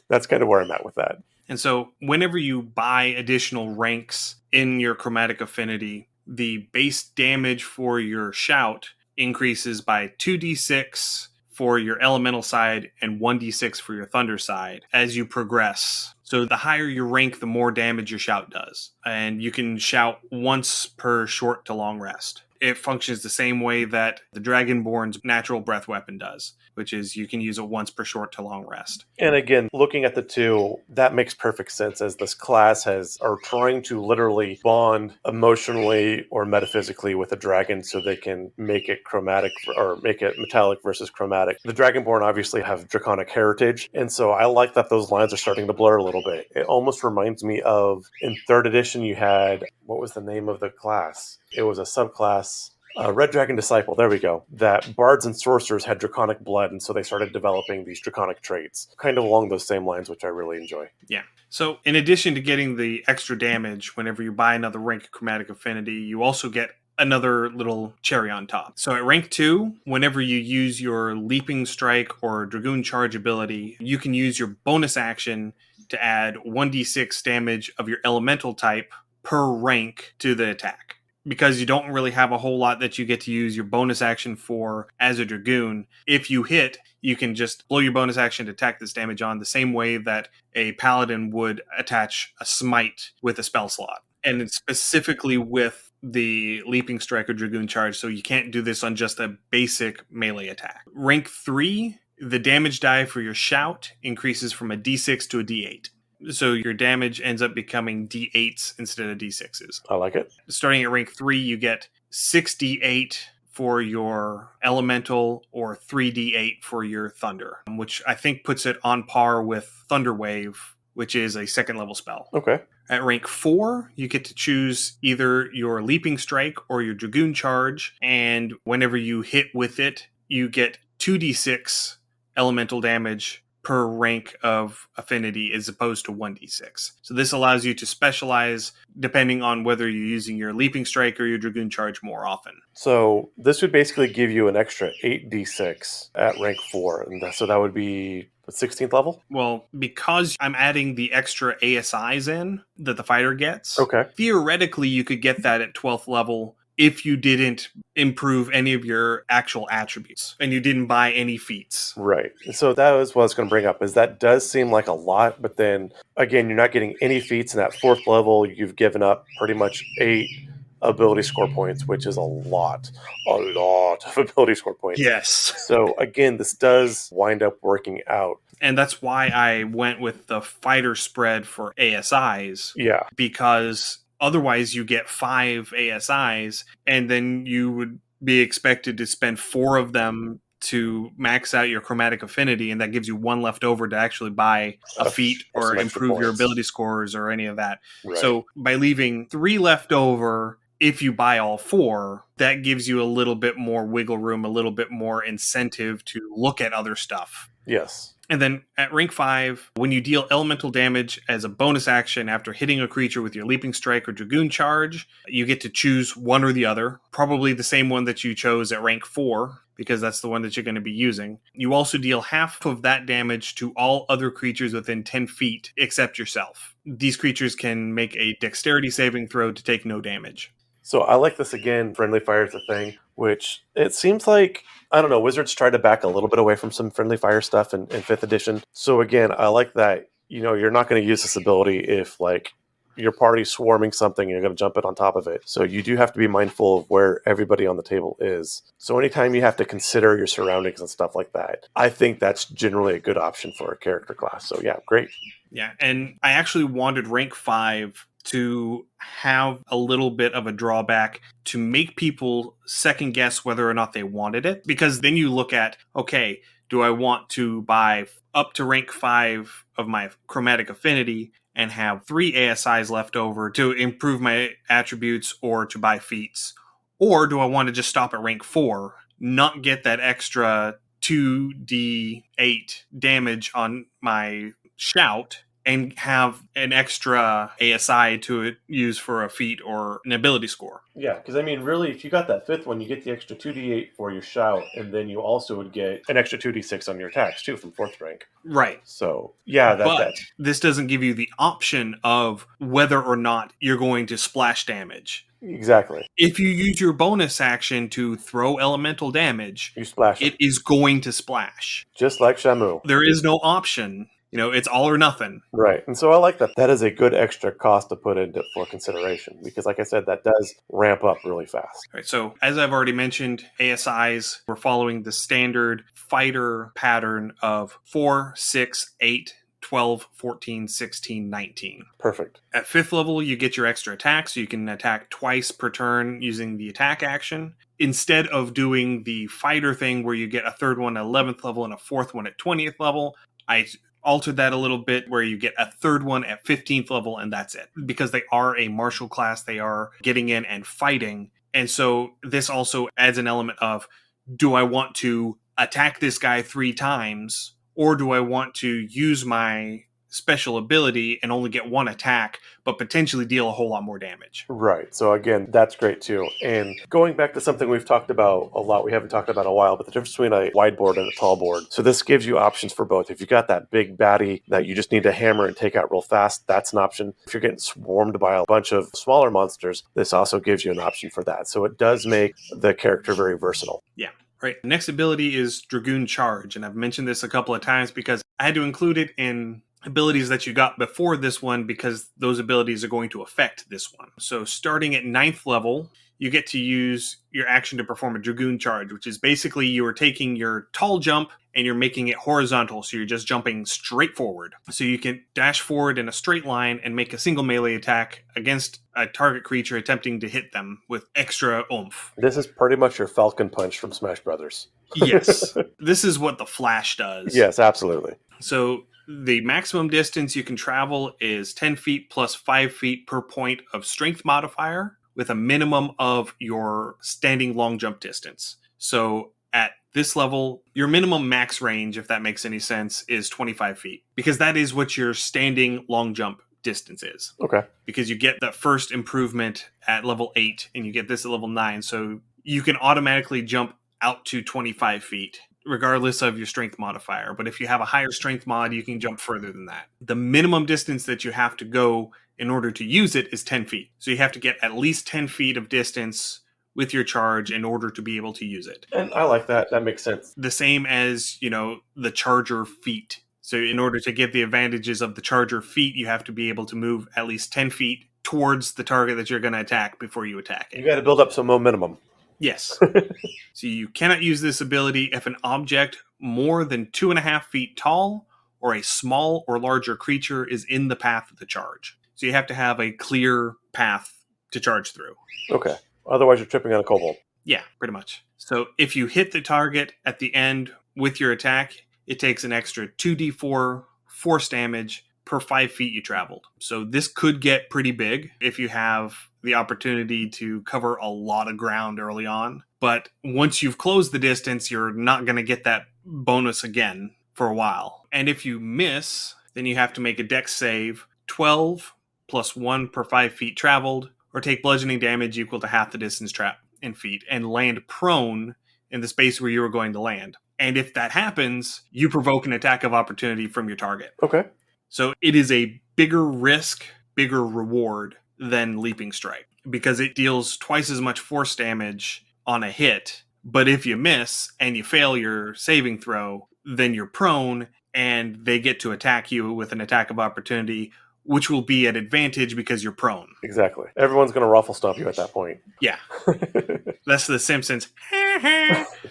That's kind of where I'm at with that. And so whenever you buy additional ranks in your chromatic affinity, the base damage for your shout increases by 2d6 for your elemental side and 1d6 for your thunder side as you progress. So the higher your rank, the more damage your shout does. And you can shout once per short to long rest. It functions the same way that the Dragonborn's natural breath weapon does, which is you can use it once per short to long rest. And again, looking at the two, that makes perfect sense as this class are trying to literally bond emotionally or metaphysically with a dragon so they can make it chromatic or make it metallic versus chromatic. The Dragonborn obviously have Draconic heritage, and so I like that those lines are starting to blur a little bit. It almost reminds me of, in 3rd edition, you had, what was the name of the class? It was a subclass, Red Dragon Disciple, there we go, that bards and sorcerers had draconic blood, and so they started developing these draconic traits, kind of along those same lines, which I really enjoy. Yeah. So in addition to getting the extra damage whenever you buy another rank of chromatic affinity, you also get another little cherry on top. So at rank 2, whenever you use your Leaping Strike or Dragoon Charge ability, you can use your bonus action to add 1d6 damage of your elemental type per rank to the attack. Because you don't really have a whole lot that you get to use your bonus action for as a Dragoon, if you hit, you can just blow your bonus action to attack this damage on the same way that a Paladin would attach a Smite with a spell slot. And it's specifically with the Leaping Strike or Dragoon Charge, so you can't do this on just a basic melee attack. Rank 3, the damage die for your shout increases from a d6 to a d8. So your damage ends up becoming d8s instead of d6s. I like it. Starting at rank 3, you get 6d8 for your elemental or 3d8 for your thunder, which I think puts it on par with Thunder Wave, which is a 2nd level spell. Okay. At rank 4, you get to choose either your Leaping Strike or your Dragoon Charge, and whenever you hit with it, you get 2d6 elemental damage per rank of affinity as opposed to 1d6. So this allows you to specialize depending on whether you're using your Leaping Strike or your Dragoon Charge more often. So this would basically give you an extra 8d6 at rank 4, and so that would be the 16th level? Well, because I'm adding the extra ASIs in that the fighter gets, Okay. Theoretically you could get that at 12th level if you didn't improve any of your actual attributes and you didn't buy any feats. Right. So that was what I was going to bring up, is that does seem like a lot, but then again, you're not getting any feats, and at 4th level, you've given up pretty much 8 ability score points, which is a lot of ability score points. Yes. So again, this does wind up working out. And that's why I went with the fighter spread for ASIs. Yeah. Because otherwise you get 5 ASIs, and then you would be expected to spend 4 of them to max out your chromatic affinity, and that gives you 1 left over to actually buy a feat or improve your ability scores or any of that. Right. So by leaving 3 left over, if you buy all 4, that gives you a little bit more wiggle room, a little bit more incentive to look at other stuff. Yes. And then at rank 5, when you deal elemental damage as a bonus action after hitting a creature with your Leaping Strike or Dragoon Charge, you get to choose one or the other, probably the same one that you chose at rank 4, because that's the one that you're going to be using. You also deal half of that damage to all other creatures within 10 feet except yourself. These creatures can make a dexterity saving throw to take no damage. So I like this again, friendly fire is a thing, which it seems like, I don't know, Wizards tried to back a little bit away from some friendly fire stuff in 5th edition. So again, I like that, you're not going to use this ability if like your party's swarming something and you're going to jump it on top of it. So you do have to be mindful of where everybody on the table is. So anytime you have to consider your surroundings and stuff like that, I think that's generally a good option for a character class. So yeah, great. Yeah, and I actually wanted rank 5 to have a little bit of a drawback to make people second guess whether or not they wanted it. Because then you look at, okay, do I want to buy up to rank 5 of my chromatic affinity and have 3 ASIs left over to improve my attributes or to buy feats? Or do I want to just stop at rank 4, not get that extra 2d8 damage on my shout, and have an extra ASI to use for a feat or an ability score? Yeah, because I mean, really, if you got that 5th one, you get the extra 2d8 for your shout, and then you also would get an extra 2d6 on your attacks, too, from 4th rank. Right. So, yeah, But this doesn't give you the option of whether or not you're going to splash damage. Exactly. If you use your bonus action to throw elemental damage, You splash it is going to splash. just like Shamu. There is no option. It's all or nothing. Right. And so I like that. That is a good extra cost to put into for consideration because, like I said, that does ramp up really fast. All right, so as I've already mentioned, ASIs, we're following the standard fighter pattern of 4, 6, 8, 12, 14, 16, 19. Perfect. At 5th level, you get your extra attack, so you can attack twice per turn using the attack action. Instead of doing the fighter thing where you get a 3rd one at 11th level and a 4th one at 20th level, I altered that a little bit where you get a 3rd one at 15th level and that's it. Because they are a martial class, they are getting in and fighting. And so this also adds an element of, do I want to attack this guy 3 times, or do I want to use my special ability and only get 1 attack, but potentially deal a whole lot more damage? Right. So again, that's great too. And going back to something we've talked about a lot, we haven't talked about in a while, but the difference between a wide board and a tall board. So this gives you options for both. If you got that big baddie that you just need to hammer and take out real fast, that's an option. If you're getting swarmed by a bunch of smaller monsters, this also gives you an option for that. So it does make the character very versatile. Yeah. Right. The next ability is Dragoon Charge, and I've mentioned this a couple of times because I had to include it in abilities that you got before this one because those abilities are going to affect this one. So starting at 9th level, you get to use your action to perform a Dragoon Charge, which is basically you are taking your tall jump and you're making it horizontal, so you're just jumping straight forward. So you can dash forward in a straight line and make a single melee attack against a target creature attempting to hit them with extra oomph. This is pretty much your Falcon Punch from Smash Brothers. Yes. This is what the Flash does. Yes, absolutely. So the maximum distance you can travel is 10 feet plus 5 feet per point of strength modifier, with a minimum of your standing long jump distance. So at this level, your minimum max range, if that makes any sense, is 25 feet, because that is what your standing long jump distance is. Okay. Because you get that first improvement at level 8 and you get this at level 9. So you can automatically jump out to 25 feet regardless of your strength modifier. But if you have a higher strength mod, you can jump further than that. The minimum distance that you have to go in order to use it is 10 feet. So you have to get at least 10 feet of distance with your charge in order to be able to use it. And I like that. That makes sense. The same as, the charger feat. So in order to get the advantages of the charger feat, you have to be able to move at least 10 feet towards the target that you're going to attack before you attack it. You got to build up some momentum. Yes. So you cannot use this ability if an object more than 2.5 feet tall or a small or larger creature is in the path of the charge. So you have to have a clear path to charge through. Okay. Otherwise, you're tripping on a kobold. Yeah, pretty much. So if you hit the target at the end with your attack, it takes an extra 2d4 force damage per 5 feet you traveled. So this could get pretty big if you have the opportunity to cover a lot of ground early on. But once you've closed the distance, you're not going to get that bonus again for a while. And if you miss, then you have to make a dex save, 12 plus 1 per 5 feet traveled, or take bludgeoning damage equal to half the distance in feet, and land prone in the space where you were going to land. And if that happens, you provoke an attack of opportunity from your target. Okay. So it is a bigger risk, bigger reward than Leaping Strike, because it deals twice as much force damage on a hit. But if you miss and you fail your saving throw, then you're prone and they get to attack you with an attack of opportunity, which will be at advantage because you're prone. Exactly. Everyone's going to ruffle stomp you at that point. Yeah. That's the Simpsons.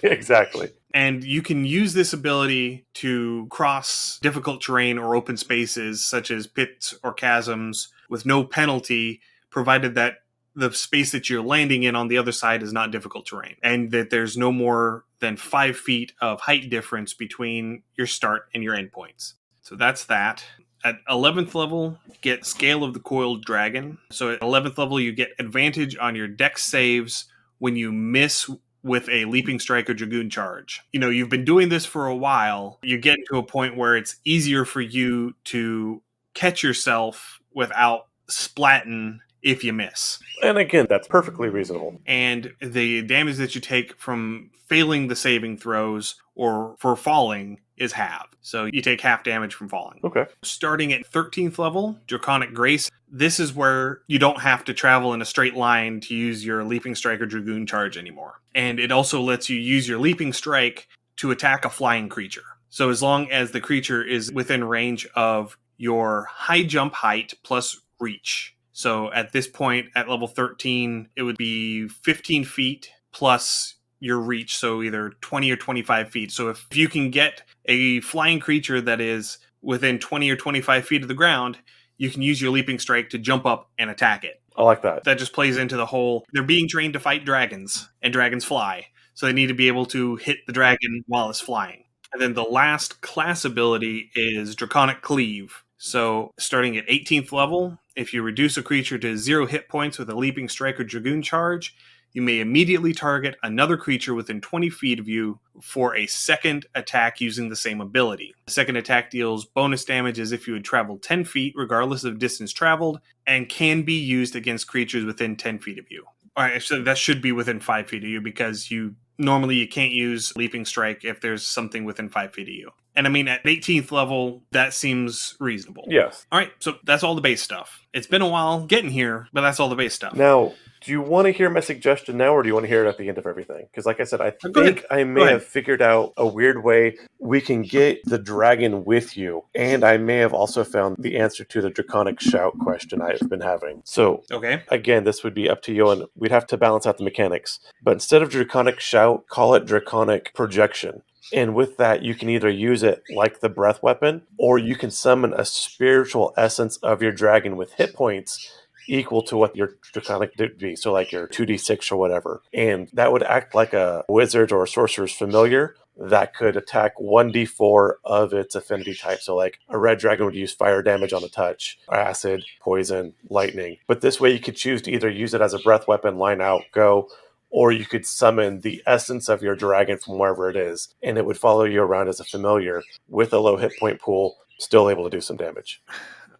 Exactly. And you can use this ability to cross difficult terrain or open spaces such as pits or chasms with no penalty, provided that the space that you're landing in on the other side is not difficult terrain, and that there's no more than 5 feet of height difference between your start and your endpoints. So that's that. At 11th level, you get Scale of the Coiled Dragon. So at 11th level, you get advantage on your dex saves when you miss with a Leaping Strike or Dragoon Charge. You know, you've been doing this for a while. You get to a point where it's easier for you to catch yourself without splatting if you miss. And again, that's perfectly reasonable. And the damage that you take from failing the saving throws or for falling is half. So you take half damage from falling. Okay. Starting at 13th level, Draconic Grace. This is where you don't have to travel in a straight line to use your Leaping Strike or Dragoon Charge anymore. And it also lets you use your Leaping Strike to attack a flying creature. So as long as the creature is within range of your high jump height plus reach. So at this point, at level 13, it would be 15 feet plus your reach, so either 20 or 25 feet. So if you can get a flying creature that is within 20 or 25 feet of the ground, you can use your Leaping Strike to jump up and attack it. I like that. That just plays into the whole, they're being trained to fight dragons, and dragons fly. So they need to be able to hit the dragon while it's flying. And then the last class ability is Draconic Cleave. So starting at 18th level, if you reduce a creature to 0 hit points with a Leaping Strike or Dragoon Charge, you may immediately target another creature within 20 feet of you for a second attack using the same ability. The second attack deals bonus damage as if you had traveled 10 feet, regardless of distance traveled, and can be used against creatures within 10 feet of you. All right, so that should be within 5 feet of you, because normally you can't use Leaping Strike if there's something within 5 feet of you. And I mean, at 18th level, that seems reasonable. Yes. All right, so that's all the base stuff. It's been a while getting here, but that's all the base stuff. Now, do you want to hear my suggestion now, or do you want to hear it at the end of everything? Because like I said, I think I may have figured out a weird way we can get the dragon with you. And I may have also found the answer to the Draconic Shout question I've been having. So, again, this would be up to you, and we'd have to balance out the mechanics. But instead of Draconic Shout, call it Draconic Projection. And with that, you can either use it like the breath weapon, or you can summon a spiritual essence of your dragon with hit points equal to what your Draconic would be. So like your 2d6 or whatever. And that would act like a wizard or a sorcerer's familiar that could attack 1d4 of its affinity type. So like a red dragon would use fire damage on a touch, acid, poison, lightning. But this way you could choose to either use it as a breath weapon, line out, go, or you could summon the essence of your dragon from wherever it is, and it would follow you around as a familiar with a low hit point pool, still able to do some damage.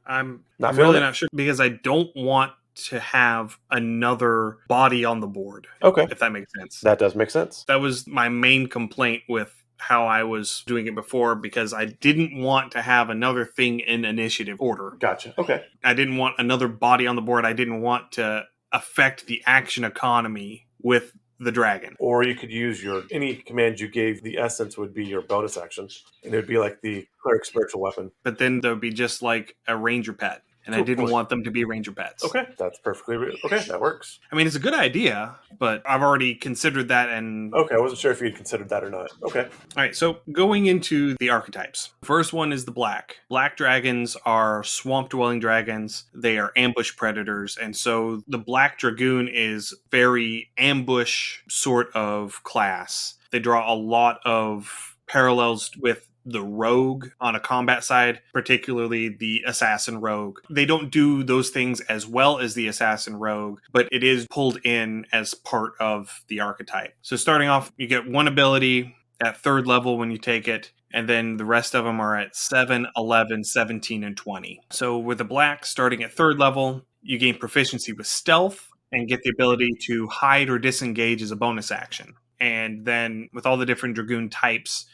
I'm really not sure, because I don't want to have another body on the board. Okay. If that makes sense. That does make sense. That was my main complaint with how I was doing it before, because I didn't want to have another thing in initiative order. Gotcha. Okay. I didn't want another body on the board. I didn't want to affect the action economy with the dragon. Or you could use any command you gave, the essence would be your bonus action, and it would be like the cleric spiritual weapon. But then there would be just like a ranger pet, and I didn't want them to be ranger pets. Okay, that's perfectly okay. That works. I mean, it's a good idea, but I've already considered that. And okay, I wasn't sure if you'd considered that or not. Okay. All right, so going into the archetypes. First one is the black. Black dragons are swamp-dwelling dragons. They are ambush predators, and so the black dragoon is very ambush sort of class. They draw a lot of parallels with the rogue on a combat side, particularly the assassin rogue. They don't do those things as well as the assassin rogue, but it is pulled in as part of the archetype. So starting off, you get one ability at 3rd level when you take it, and then the rest of them are at 7, 11, 17, and 20. So with the black, starting at 3rd level, you gain proficiency with stealth and get the ability to hide or disengage as a bonus action. And then with all the different dragoon types,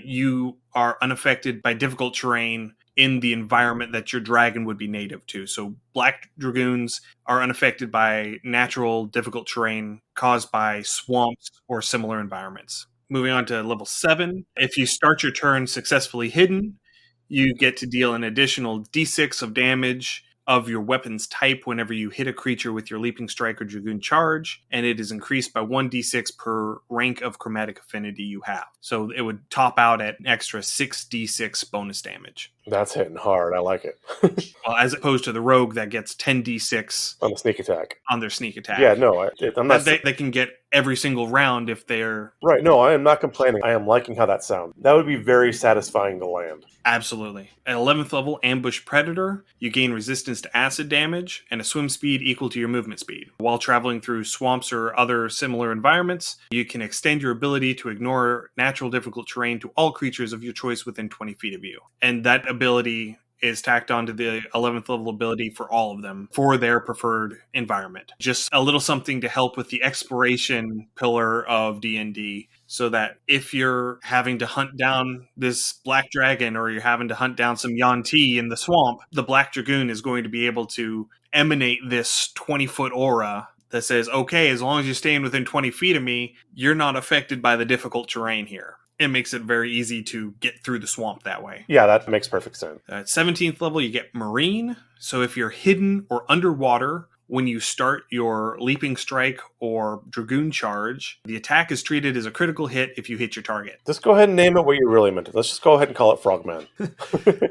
you are unaffected by difficult terrain in the environment that your dragon would be native to. So black dragoons are unaffected by natural difficult terrain caused by swamps or similar environments. Moving on to level 7, if you start your turn successfully hidden, you get to deal an additional d6 of damage of your weapon's type whenever you hit a creature with your Leaping Strike or Dragoon Charge, and it is increased by 1d6 per rank of chromatic affinity you have. So it would top out at an extra 6d6 bonus damage. That's hitting hard. I like it. Well, as opposed to the rogue that gets 10d6 On the sneak attack. on their sneak attack. Yeah, no, I'm not... They can get every single round if they're... Right, no, I am not complaining. I am liking how that sounds. That would be very satisfying to land. Absolutely. At 11th level, Ambush Predator, you gain resistance to acid damage and a swim speed equal to your movement speed. While traveling through swamps or other similar environments, you can extend your ability to ignore natural difficult terrain to all creatures of your choice within 20 feet of you. And that ability is tacked onto the 11th level ability for all of them for their preferred environment. Just a little something to help with the exploration pillar of D&D, so that if you're having to hunt down this black dragon or you're having to hunt down some Yuan-Ti in the swamp, the Black Dragoon is going to be able to emanate this 20-foot aura that says, okay, as long as you're staying within 20 feet of me, you're not affected by the difficult terrain here. It makes it very easy to get through the swamp that way. Yeah, that makes perfect sense. At 17th level, you get Marine. So if you're hidden or underwater when you start your Leaping Strike or Dragoon Charge, the attack is treated as a critical hit if you hit your target. Just go ahead and name it what you really meant. Let's just go ahead and call it Frogman.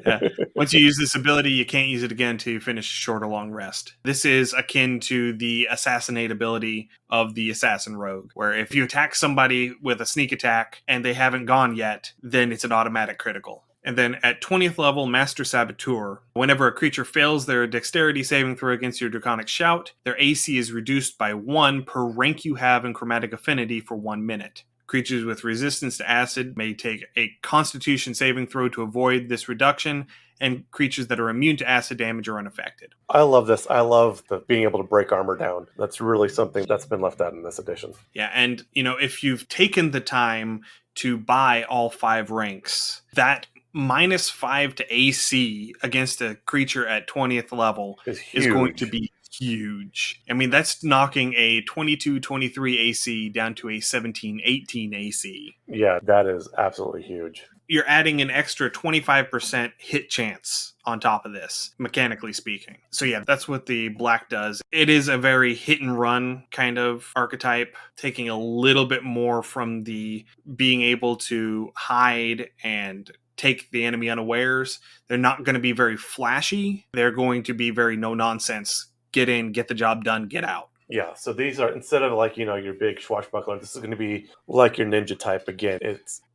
Yeah. Once you use this ability, you can't use it again to finish a short or long rest. This is akin to the Assassinate ability of the Assassin Rogue, where if you attack somebody with a sneak attack and they haven't gone yet, then it's an automatic critical. And then at 20th level, Master Saboteur. Whenever a creature fails their dexterity saving throw against your Draconic Shout, their AC is reduced by 1 per rank you have in Chromatic Affinity for 1 minute. Creatures with resistance to acid may take a Constitution saving throw to avoid this reduction, and creatures that are immune to acid damage are unaffected. I love this. I love being able to break armor down. That's really something that's been left out in this edition. Yeah, and if you've taken the time to buy all 5 ranks, that -5 to AC against a creature at 20th level is going to be huge. I mean, that's knocking a 22-23 AC down to a 17-18 AC. Yeah, that is absolutely huge. You're adding an extra 25% hit chance on top of this, mechanically speaking. So yeah, that's what the black does. It is a very hit and run kind of archetype, taking a little bit more from the being able to hide and take the enemy unawares. They're not going to be very flashy. They're going to be very no nonsense. Get in, get the job done, get out. Yeah, so these are, instead of like, your big swashbuckler, this is going to be like your ninja type again.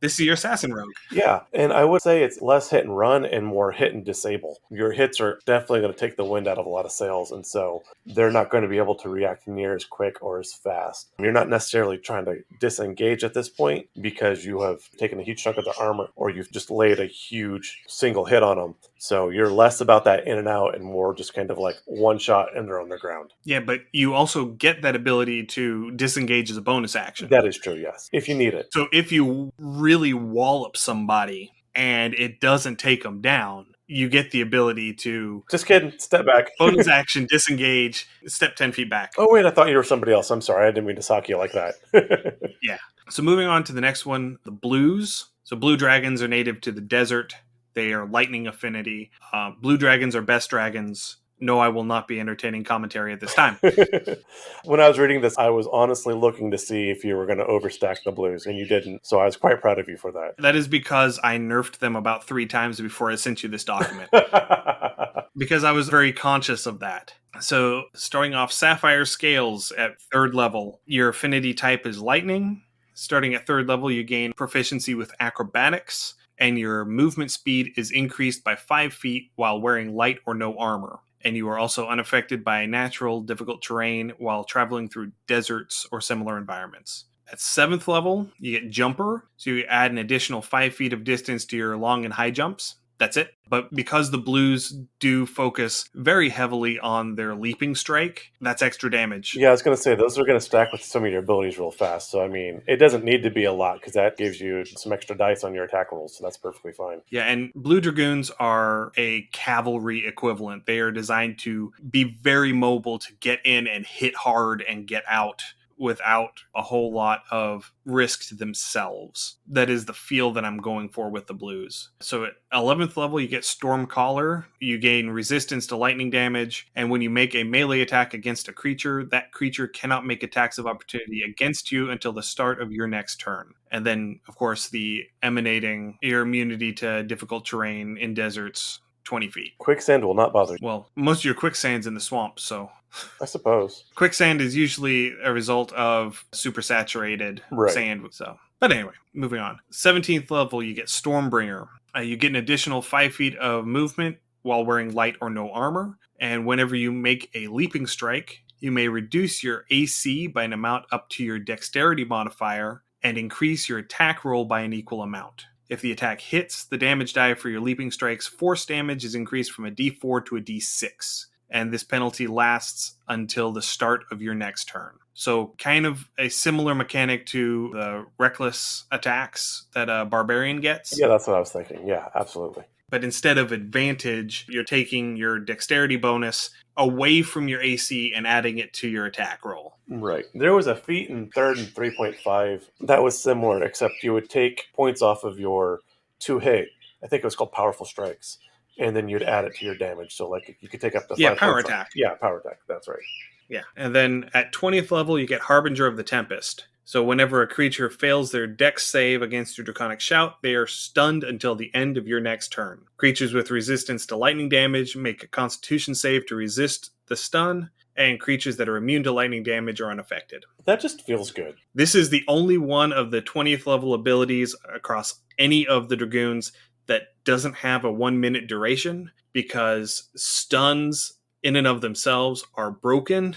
This is your assassin rogue. Yeah, and I would say it's less hit and run and more hit and disable. Your hits are definitely going to take the wind out of a lot of sails, and so they're not going to be able to react near as quick or as fast. You're not necessarily trying to disengage at this point because you have taken a huge chunk of the armor or you've just laid a huge single hit on them. So you're less about that in and out and more just kind of like one shot and they're on the ground. Yeah, but you also get that ability to disengage as a bonus action. That is true, yes. If you need it. So if you really wallop somebody and it doesn't take them down, you get the ability to... Just kidding. Step back. Bonus action, disengage, step 10 feet back. Oh, wait, I thought you were somebody else. I'm sorry. I didn't mean to sock you like that. Yeah. So moving on to the next one, the blues. So blue dragons are native to the desert. They are lightning affinity. Blue dragons are best dragons. No, I will not be entertaining commentary at this time. When I was reading this, I was honestly looking to see if you were going to overstack the blues, and you didn't. So I was quite proud of you for that. That is because I nerfed them about 3 times before I sent you this document. Because I was very conscious of that. So starting off, Sapphire Scales at 3rd level. Your affinity type is lightning. Starting at 3rd level, you gain proficiency with acrobatics, and your movement speed is increased by 5 feet while wearing light or no armor. And you are also unaffected by natural, difficult terrain while traveling through deserts or similar environments. At 7th level, you get Jumper, so you add an additional 5 feet of distance to your long and high jumps. That's it. But because the blues do focus very heavily on their leaping strike, that's extra damage. Yeah, I was going to say, those are going to stack with some of your abilities real fast. So, I mean, it doesn't need to be a lot because that gives you some extra dice on your attack rolls. So that's perfectly fine. Yeah, and blue dragoons are a cavalry equivalent. They are designed to be very mobile, to get in and hit hard and get out without a whole lot of risk to themselves. That is the feel that I'm going for with the blues. So at 11th level, you get Stormcaller. You gain resistance to lightning damage, and when you make a melee attack against a creature, that creature cannot make attacks of opportunity against you until the start of your next turn. And then, of course, the emanating your immunity to difficult terrain in deserts, 20 feet. Quicksand will not bother you. Well, most of your quicksand's in the swamp, so... I suppose. Quicksand is usually a result of supersaturated sand. So, but anyway, moving on. 17th level, you get Stormbringer. You get an additional 5 feet of movement while wearing light or no armor. And whenever you make a leaping strike, you may reduce your AC by an amount up to your dexterity modifier and increase your attack roll by an equal amount. If the attack hits, the damage die for your leaping strike's force damage is increased from a d4 to a d6. And this penalty lasts until the start of your next turn. So kind of a similar mechanic to the reckless attacks that a barbarian gets. Yeah, that's what I was thinking. Yeah, absolutely. But instead of advantage, you're taking your dexterity bonus away from your AC and adding it to your attack roll. Right. There was a feat in 3rd and 3.5 that was similar, except you would take points off of your 2-hit. I think it was called Powerful Strikes. And then you'd add it to your damage. So, like, you could take up the 5 power points attack. Yeah, power attack. That's right. Yeah. And then at 20th level, you get Harbinger of the Tempest. So whenever a creature fails their dex save against your Draconic Shout, they are stunned until the end of your next turn. Creatures with resistance to lightning damage make a Constitution save to resist the stun, and creatures that are immune to lightning damage are unaffected. That just feels good. This is the only one of the 20th level abilities across any of the Dragoons that doesn't have a 1 minute duration, because stuns in and of themselves are broken.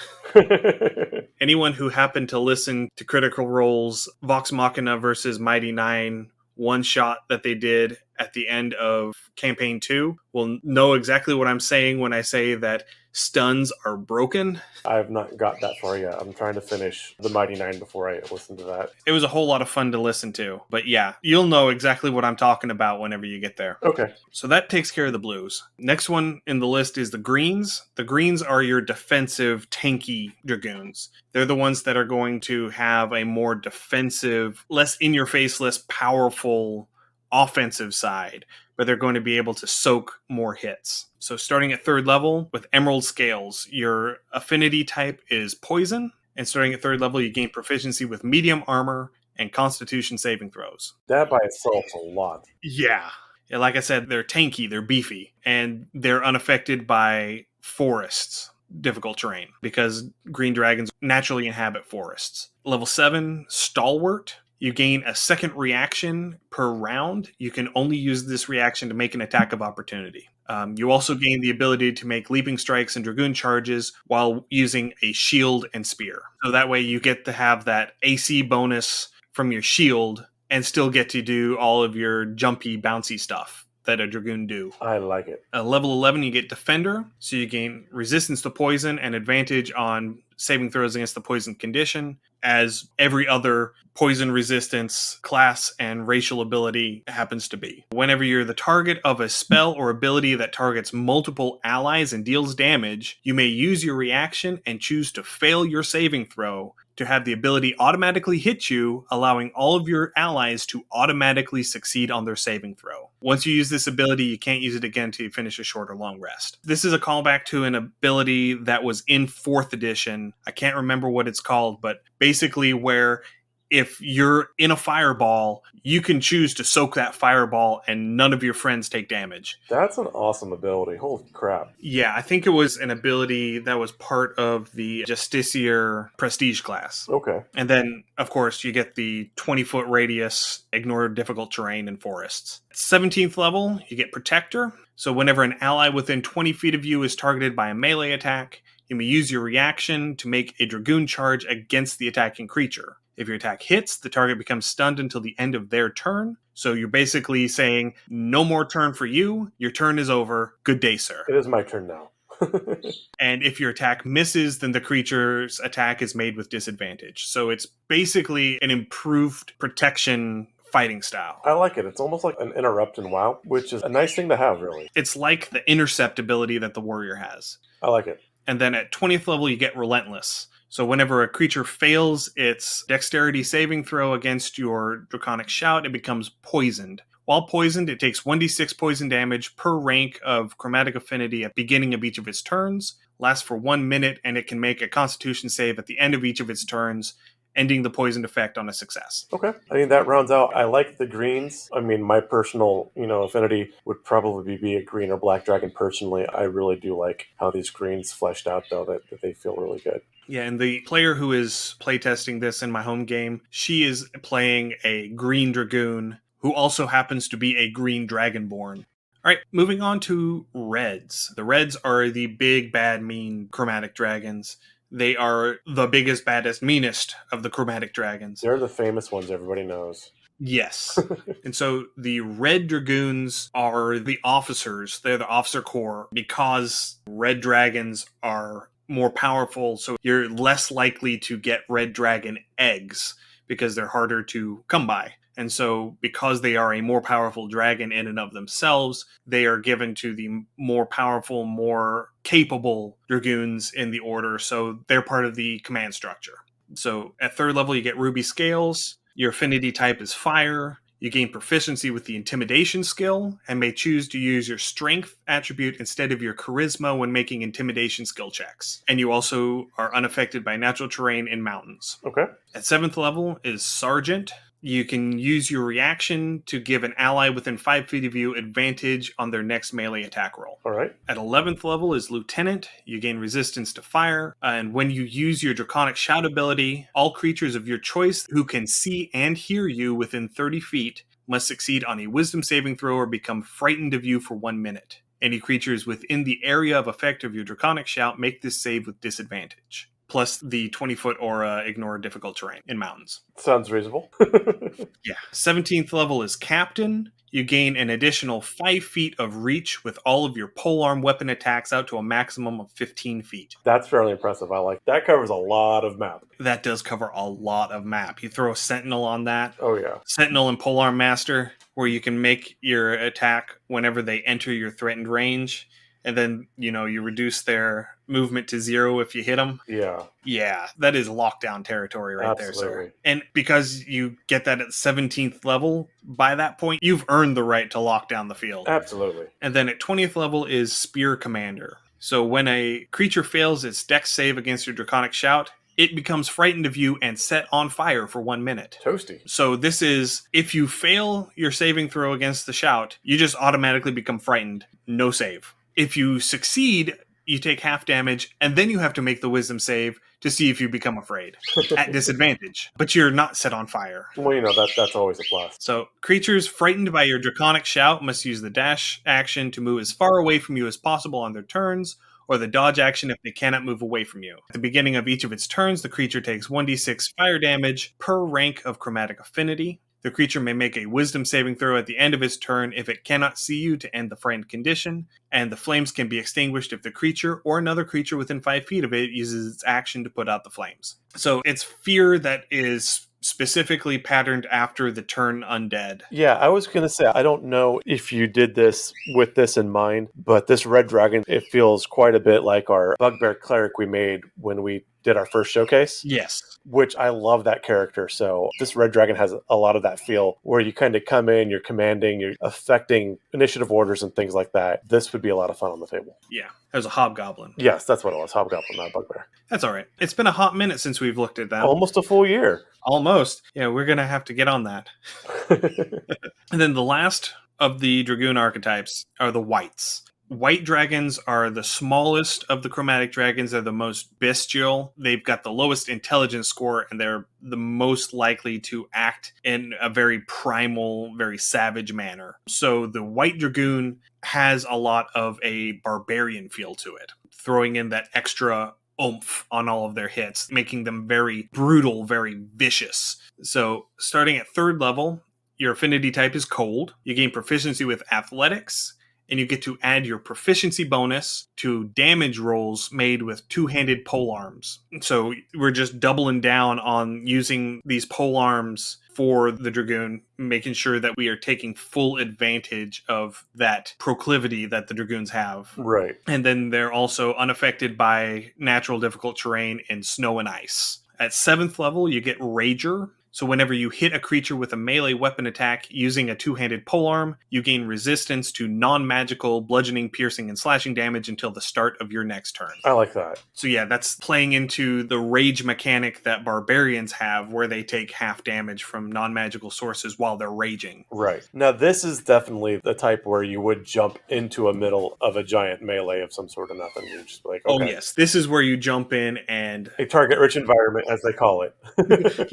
Anyone who happened to listen to Critical Role's Vox Machina versus Mighty Nine one shot that they did at the end of Campaign 2 will know exactly what I'm saying when I say that stuns are broken. I have not got that far yet. I'm trying to finish the Mighty Nine before I listen to that. It was a whole lot of fun to listen to. But yeah, you'll know exactly what I'm talking about whenever you get there. Okay. So that takes care of the blues. Next one in the list is the greens. The greens are your defensive, tanky Dragoons. They're the ones that are going to have a more defensive, less in-your-face, less powerful offensive side, but they're going to be able to soak more hits. So starting at 3rd level with Emerald Scales, your affinity type is poison, and starting at 3rd level, you gain proficiency with medium armor and Constitution saving throws. That by itself is a lot. Yeah. Like I said, they're tanky, they're beefy, and they're unaffected by forests, difficult terrain, because green dragons naturally inhabit forests. Level 7, Stalwart. You gain a second reaction per round. You can only use this reaction to make an attack of opportunity. You also gain the ability to make leaping strikes and Dragoon charges while using a shield and spear. So that way you get to have that AC bonus from your shield and still get to do all of your jumpy, bouncy stuff that a Dragoon do. I like it. Level 11, you get Defender. So you gain resistance to poison and advantage on saving throws against the poison condition, as every other poison resistance class and racial ability happens to be. Whenever you're the target of a spell or ability that targets multiple allies and deals damage, you may use your reaction and choose to fail your saving throw to have the ability automatically hit you, allowing all of your allies to automatically succeed on their saving throw. Once you use this ability, you can't use it again until you finish a short or long rest. This is a callback to an ability that was in 4th edition. I can't remember what it's called, but basically where if you're in a fireball, you can choose to soak that fireball and none of your friends take damage. That's an awesome ability. Holy crap. Yeah, I think it was an ability that was part of the Justiciar Prestige class. Okay. And then, of course, you get the 20-foot radius, ignore difficult terrain and forests. 17th level, you get Protector. So whenever an ally within 20 feet of you is targeted by a melee attack, you may use your reaction to make a Dragoon Charge against the attacking creature. If your attack hits, the target becomes stunned until the end of their turn. So you're basically saying, no more turn for you. Your turn is over. Good day, sir. It is my turn now. And if your attack misses, then the creature's attack is made with disadvantage. So it's basically an improved protection fighting style. I like it. It's almost like an interrupt in WoW, which is a nice thing to have, really. It's like the intercept ability that the warrior has. I like it. And then at 20th level, you get Relentless. So whenever a creature fails its dexterity saving throw against your Draconic Shout, it becomes poisoned. While poisoned, it takes 1d6 poison damage per rank of chromatic affinity at the beginning of each of its turns, lasts for 1 minute, and it can make a constitution save at the end of each of its turns, ending the poisoned effect on a success. Okay. I mean, that rounds out. I like the greens. I mean, my personal, affinity would probably be a green or black dragon personally. I really do like how these greens fleshed out, though, that they feel really good. Yeah, and the player who is playtesting this in my home game, she is playing a green Dragoon who also happens to be a green Dragonborn. All right, moving on to reds. The reds are the big, bad, mean chromatic dragons. They are the biggest, baddest, meanest of the chromatic dragons. They're the famous ones everybody knows. Yes. And so the red Dragoons are the officers. They're the officer corps because red dragons are more powerful, so you're less likely to get red dragon eggs because they're harder to come by. And so because they are a more powerful dragon in and of themselves, they are given to the more powerful, more capable Dragoons in the order, so they're part of the command structure. So at 3rd level, you get ruby scales. Your affinity type is fire. You gain proficiency with the intimidation skill and may choose to use your strength attribute instead of your charisma when making intimidation skill checks. And you also are unaffected by natural terrain in mountains. Okay. At 7th level is sergeant. You can use your reaction to give an ally within 5 feet of you advantage on their next melee attack roll. All right. At 11th level is lieutenant. You gain resistance to fire. And when you use your Draconic Shout ability, all creatures of your choice who can see and hear you within 30 feet must succeed on a wisdom saving throw or become frightened of you for 1 minute. Any creatures within the area of effect of your Draconic Shout make this save with disadvantage. Plus the 20-foot aura ignore difficult terrain in mountains. Sounds reasonable. Yeah. 17th level is captain. You gain an additional 5 feet of reach with all of your polearm weapon attacks out to a maximum of 15 feet. That's fairly impressive. I like that. Covers a lot of map. That does cover a lot of map. You throw a sentinel on that. Oh, yeah. Sentinel and polearm master, where you can make your attack whenever they enter your threatened range. And then, you reduce their movement to 0 if you hit them. Yeah. Yeah, that is lockdown territory right there, Absolutely. sir. And because you get that at 17th level, by that point, you've earned the right to lock down the field. Absolutely. And then at 20th level is Spear Commander. So when a creature fails its dex save against your Draconic Shout, it becomes frightened of you and set on fire for 1 minute. Toasty. So this is, if you fail your saving throw against the shout, you just automatically become frightened. No save. If you succeed, you take half damage, and then you have to make the wisdom save to see if you become afraid at disadvantage. But you're not set on fire. Well, that's always a plus. So creatures frightened by your Draconic Shout must use the dash action to move as far away from you as possible on their turns, or the dodge action if they cannot move away from you. At the beginning of each of its turns, the creature takes 1d6 fire damage per rank of chromatic affinity. The creature may make a wisdom saving throw at the end of its turn if it cannot see you to end the frightened condition, and the flames can be extinguished if the creature or another creature within 5 feet of it uses its action to put out the flames. So it's fear that is specifically patterned after the turn undead. Yeah, I was going to say, I don't know if you did this with this in mind, but this red dragon, it feels quite a bit like our bugbear cleric we made when we did our first showcase. Yes. Which I love that character. So this red dragon has a lot of that feel where you kind of come in, you're commanding, you're affecting initiative orders and things like that. This would be a lot of fun on the table. Yeah. There's a hobgoblin. Yes, that's what it was. Hobgoblin, not bugbear. That's all right. It's been a hot minute since we've looked at that. Almost a full year. Almost. Yeah, we're going to have to get on that. And then the last of the Dragoon archetypes are the whites. White dragons are the smallest of the chromatic dragons. They're the most bestial. They've got the lowest intelligence score, and they're the most likely to act in a very primal, very savage manner. So the white dragoon has a lot of a barbarian feel to it, throwing in that extra oomph on all of their hits, making them very brutal, very vicious. So starting at 3rd level, your affinity type is cold. You gain proficiency with athletics, and you get to add your proficiency bonus to damage rolls made with two-handed polearms. So we're just doubling down on using these polearms for the Dragoon, making sure that we are taking full advantage of that proclivity that the Dragoons have. Right. And then they're also unaffected by natural difficult terrain and snow and ice. At 7th level, you get Rager. So whenever you hit a creature with a melee weapon attack using a two-handed polearm, you gain resistance to non-magical bludgeoning, piercing, and slashing damage until the start of your next turn. I like that. So yeah, that's playing into the rage mechanic that barbarians have, where they take half damage from non-magical sources while they're raging. Right. Now, this is definitely the type where you would jump into a middle of a giant melee of some sort of nothing. You're just like, okay. Oh yes, this is where you jump in and... A target-rich environment, as they call it.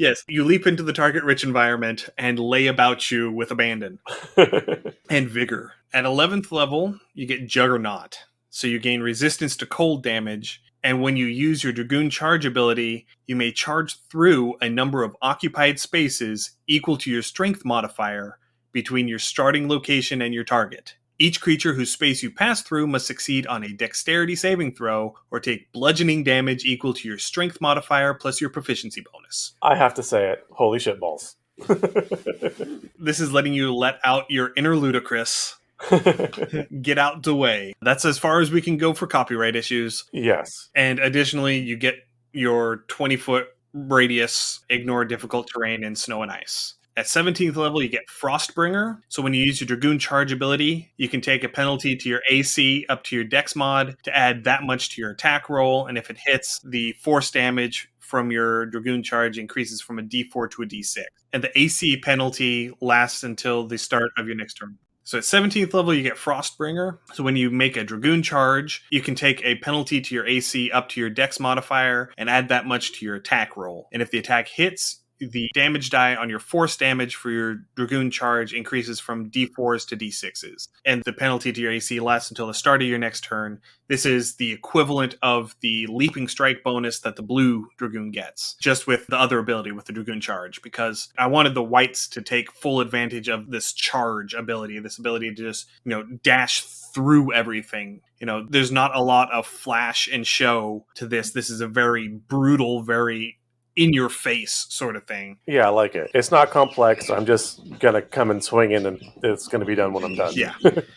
Yes, you leap into the target-rich environment and lay about you with abandon and vigor. At 11th level, you get Juggernaut. So you gain resistance to cold damage, and when you use your Dragoon Charge ability, you may charge through a number of occupied spaces equal to your strength modifier between your starting location and your target. Each creature whose space you pass through must succeed on a dexterity saving throw or take bludgeoning damage equal to your strength modifier plus your proficiency bonus. I have to say it. Holy shit balls. This is letting you let out your inner ludicrous. Get out the way. That's as far as we can go for copyright issues. Yes. And additionally, you get your 20-foot radius, ignore difficult terrain, and snow and ice. At 17th level, you get Frostbringer. So when you use your Dragoon Charge ability, you can take a penalty to your AC up to your Dex mod to add that much to your attack roll. And if it hits, the force damage from your Dragoon Charge increases from a D4 to a D6. And the AC penalty lasts until the start of your next turn. So at 17th level, you get Frostbringer. So when you make a Dragoon Charge, you can take a penalty to your AC up to your Dex modifier and add that much to your attack roll. And if the attack hits, the damage die on your force damage for your Dragoon Charge increases from D4s to D6s. And the penalty to your AC lasts until the start of your next turn. This is the equivalent of the Leaping Strike bonus that the blue Dragoon gets, just with the other ability with the Dragoon Charge, because I wanted the whites to take full advantage of this charge ability, this ability to just, dash through everything. There's not a lot of flash and show to this. This is a very brutal, very in your face sort of thing. Yeah, I like it. It's not complex. I'm just going to come and swing in and it's going to be done when I'm done. Yeah.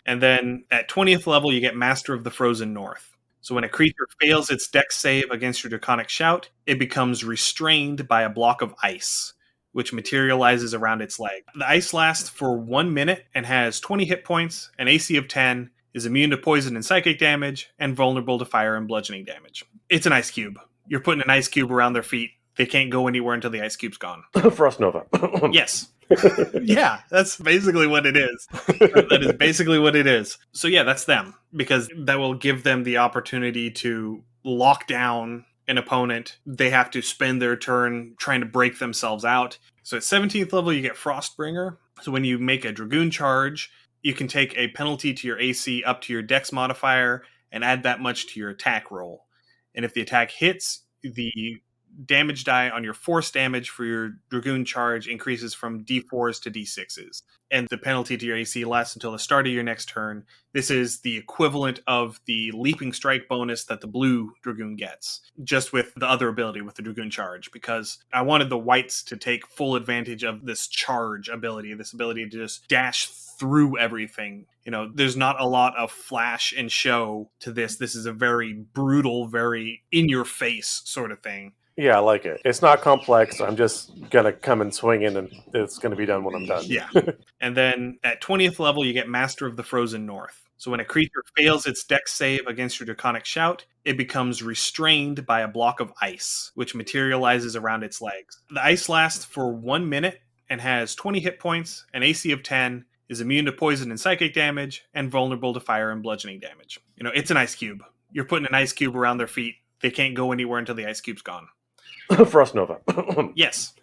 And then at 20th level, you get Master of the Frozen North. So when a creature fails its dex save against your Draconic Shout, it becomes restrained by a block of ice, which materializes around its leg. The ice lasts for 1 minute and has 20 hit points, an AC of 10, is immune to poison and psychic damage, and vulnerable to fire and bludgeoning damage. It's an ice cube. You're putting an ice cube around their feet. They can't go anywhere until the ice cube's gone. Frost Nova. Yes. Yeah, that's basically what it is. That is basically what it is. So yeah, that's them, because that will give them the opportunity to lock down an opponent. They have to spend their turn trying to break themselves out. So at 17th level, you get Frostbringer. So when you make a Dragoon Charge, you can take a penalty to your AC up to your Dex modifier and add that much to your attack roll. And if the attack hits, the damage die on your force damage for your Dragoon Charge increases from D4s to D6s. And the penalty to your AC lasts until the start of your next turn. This is the equivalent of the Leaping Strike bonus that the blue Dragoon gets, just with the other ability with the Dragoon Charge, because I wanted the whites to take full advantage of this charge ability, this ability to just dash through everything. There's not a lot of flash and show to this. This is a very brutal, very in-your-face sort of thing. Yeah, I like it. It's not complex. I'm just going to come and swing in and it's going to be done when I'm done. Yeah. And then at 20th level, you get Master of the Frozen North. So when a creature fails its dex save against your Draconic Shout, it becomes restrained by a block of ice, which materializes around its legs. The ice lasts for 1 minute and has 20 hit points, an AC of 10, is immune to poison and psychic damage, and vulnerable to fire and bludgeoning damage. It's an ice cube. You're putting an ice cube around their feet. They can't go anywhere until the ice cube's gone. Frost Nova. Yes.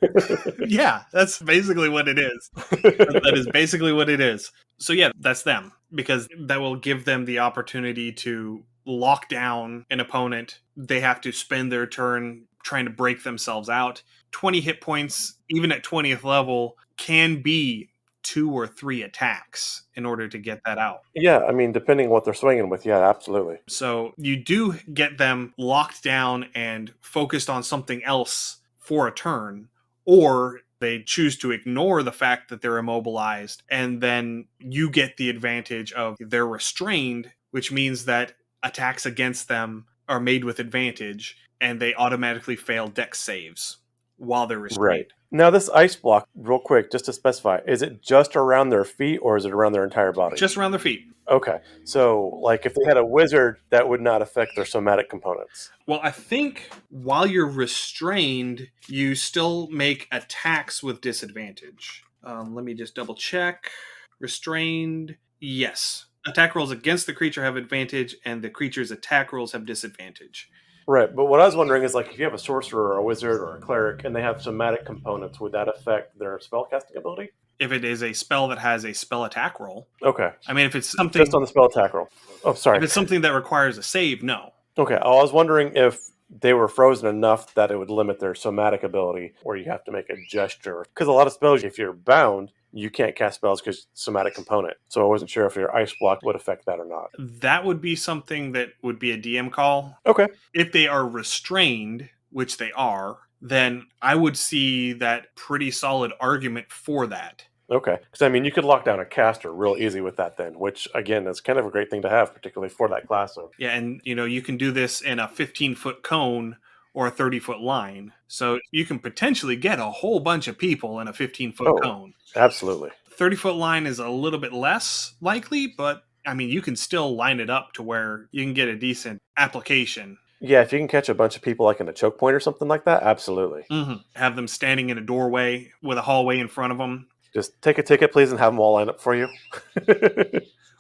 Yeah, that's basically what it is. That is basically what it is. So yeah, that's them, because that will give them the opportunity to lock down an opponent. They have to spend their turn trying to break themselves out. 20 hit points, even at 20th level, can be 2 or 3 attacks in order to get that out. Yeah, I mean, depending on what they're swinging with, yeah, absolutely. So you do get them locked down and focused on something else for a turn, or they choose to ignore the fact that they're immobilized, and then you get the advantage of they're restrained, which means that attacks against them are made with advantage, and they automatically fail dex saves while they're restrained. Right. Now, this ice block, real quick, just to specify, is it just around their feet or is it around their entire body? Just around their feet. Okay. So, like, if they had a wizard, that would not affect their somatic components. Well, I think while you're restrained, you still make attacks with disadvantage. Let me just double check. Restrained, yes. Attack rolls against the creature have advantage, and the creature's attack rolls have disadvantage. Right, but what I was wondering is, like, if you have a sorcerer or a wizard or a cleric and they have somatic components, would that affect their spellcasting ability? If it is a spell that has a spell attack roll. Okay. I mean, if it's something... Just on the spell attack roll. Oh, sorry. If it's something that requires a save, no. Okay, I was wondering if they were frozen enough that it would limit their somatic ability, or you have to make a gesture. Because a lot of spells, if you're bound, you can't cast spells because somatic component. So I wasn't sure if your ice block would affect that or not. That would be something that would be a DM call. Okay. If they are restrained, which they are, then I would see that pretty solid argument for that. Okay. Because, I mean, you could lock down a caster real easy with that then, which, again, is kind of a great thing to have, particularly for that class. So. Yeah, and, you can do this in a 15-foot cone or a 30-foot line. So you can potentially get a whole bunch of people in a 15-foot cone. Absolutely. 30-foot line is a little bit less likely, but, I mean, you can still line it up to where you can get a decent application. Yeah, if you can catch a bunch of people like in a choke point or something like that, absolutely. Mm-hmm. Have them standing in a doorway with a hallway in front of them. Just take a ticket, please, and have them all line up for you.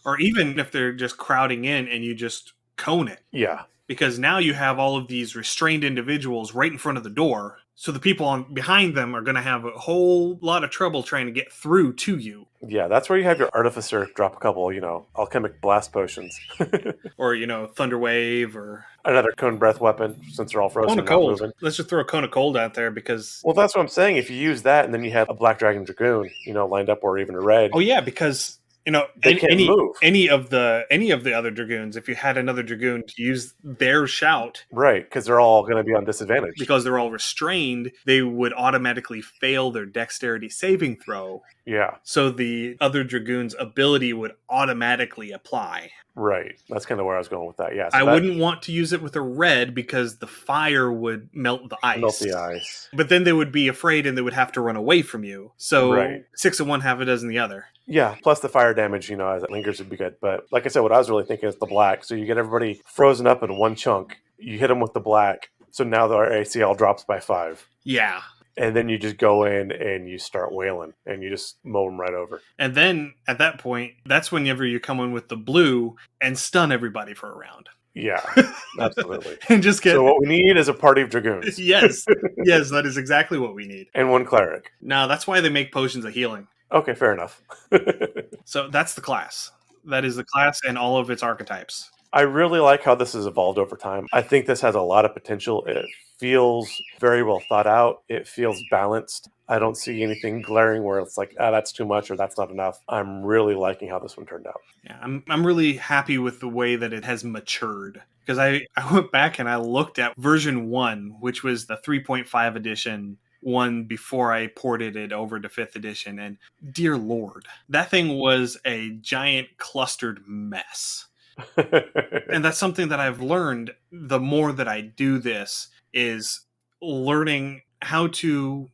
Or even if they're just crowding in and you just cone it. Yeah. Because now you have all of these restrained individuals right in front of the door. So the people behind them are going to have a whole lot of trouble trying to get through to you. Yeah, that's where you have your artificer drop a couple, alchemic blast potions. Or, Thunderwave or... Another cone breath weapon, since they're all frozen. Cone of cold. Let's just throw a cone of cold out there because... Well, that's what I'm saying. If you use that and then you have a black dragon dragoon, lined up, or even a red... Oh, yeah, because... they can't move. Any of the other dragoons, if you had another dragoon to use their shout, right? Because they're all going to be on disadvantage. Because they're all restrained, they would automatically fail their dexterity saving throw. Yeah. So the other dragoon's ability would automatically apply. Right. That's kind of where I was going with that. Yeah. So I wouldn't want to use it with a red because the fire would melt the ice. Melt the ice. But then they would be afraid and they would have to run away from you. So 6 of one, half a dozen the other. Yeah. Plus the fire damage, as it lingers would be good. But like I said, what I was really thinking is the black. So you get everybody frozen up in one chunk. You hit them with the black. So now their ACL drops by 5. Yeah. And then you just go in and you start wailing and you just mow them right over. And then at that point, that's whenever you come in with the blue and stun everybody for a round. Yeah, absolutely. And just get... So what we need is a party of dragoons. Yes. Yes, that is exactly what we need. And one cleric. No, that's why they make potions of healing. Okay, fair enough. So that's the class. That is the class and all of its archetypes. I really like how this has evolved over time. I think this has a lot of potential. It feels very well thought out. It feels balanced. I don't see anything glaring where it's like, that's too much or that's not enough. I'm really liking how this one turned out. Yeah, I'm really happy with the way that it has matured. Because I went back and I looked at version 1, which was the 3.5 edition one before I ported it over to 5th edition. And dear Lord, that thing was a giant clustered mess. And that's something that I've learned the more that I do this is learning how to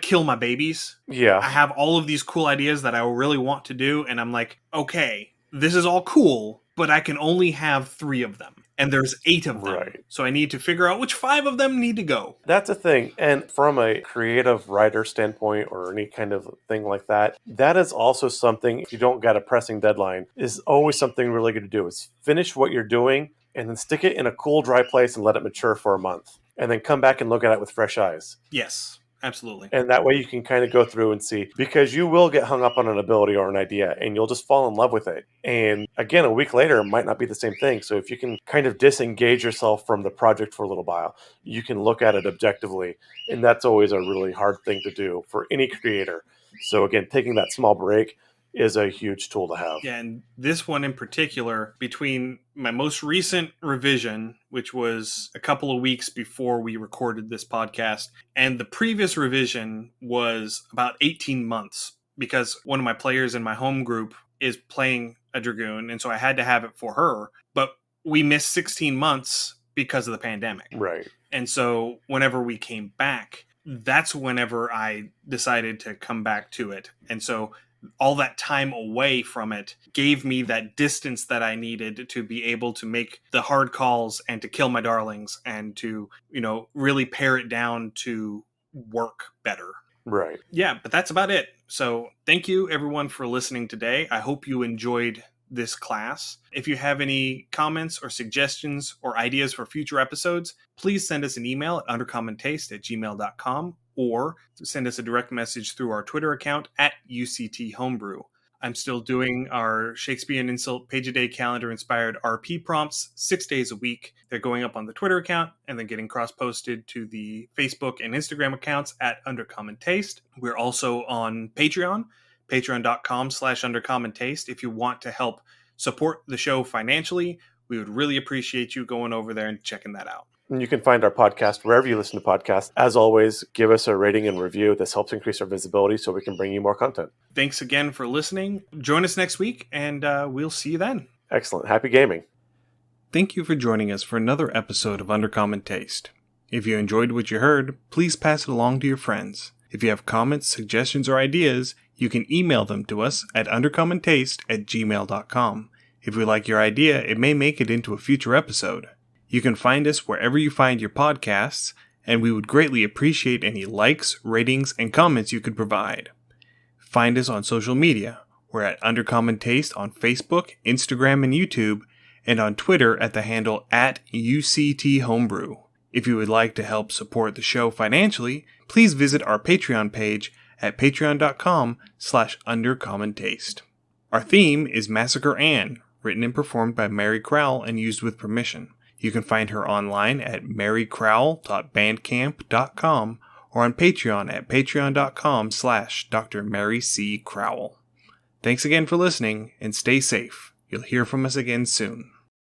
kill my babies. Yeah. I have all of these cool ideas that I really want to do. And I'm like, okay, this is all cool, but I can only have 3 of them. And there's 8 of them. Right. So I need to figure out which 5 of them need to go. That's a thing. And from a creative writer standpoint or any kind of thing like that, that is also something, if you don't got a pressing deadline, is always something really good to do. Is finish what you're doing and then stick it in a cool, dry place and let it mature for a month. And then come back and look at it with fresh eyes. Yes. Absolutely. And that way you can kind of go through and see, because you will get hung up on an ability or an idea and you'll just fall in love with it. And again, a week later, it might not be the same thing. So if you can kind of disengage yourself from the project for a little while, you can look at it objectively. And that's always a really hard thing to do for any creator. So again, taking that small break is a huge tool to have. Yeah, and this one in particular, between my most recent revision, which was a couple of weeks before we recorded this podcast, and the previous revision was about 18 months, because one of my players in my home group is playing a Dragoon, and so I had to have it for her. But we missed 16 months because of the pandemic. Right. And so whenever we came back, that's whenever I decided to come back to it. And so all that time away from it gave me that distance that I needed to be able to make the hard calls and to kill my darlings and to, really pare it down to work better. Right. Yeah, but that's about it. So thank you everyone for listening today. I hope you enjoyed this class. If you have any comments or suggestions or ideas for future episodes, please send us an email at undercommontaste@gmail.com or send us a direct message through our Twitter account at UCT Homebrew. I'm still doing our Shakespearean Insult Page-a-Day calendar inspired RP prompts 6 days a week. They're going up on the Twitter account and then getting cross-posted to the Facebook and Instagram accounts at Undercommon Taste. We're also on Patreon, patreon.com/undercommontaste. If you want to help support the show financially, we would really appreciate you going over there and checking that out. And you can find our podcast wherever you listen to podcasts. As always, give us a rating and review. This helps increase our visibility so we can bring you more content. Thanks again for listening. Join us next week, and we'll see you then. Excellent. Happy gaming. Thank you for joining us for another episode of Undercommon Taste. If you enjoyed what you heard, please pass it along to your friends. If you have comments, suggestions, or ideas, you can email them to us at undercommontaste@gmail.com. If we like your idea, it may make it into a future episode. You can find us wherever you find your podcasts, and we would greatly appreciate any likes, ratings, and comments you could provide. Find us on social media. We're at Undercommon Taste on Facebook, Instagram, and YouTube, and on Twitter at the handle @UCT Homebrew. If you would like to help support the show financially, please visit our Patreon page at patreon.com/undercommontaste. Our theme is Massacre Anne, written and performed by Mary Crowell and used with permission. You can find her online at marycrowell.bandcamp.com or on Patreon at patreon.com/Dr. Mary C. Crowell. Thanks again for listening, and stay safe. You'll hear from us again soon.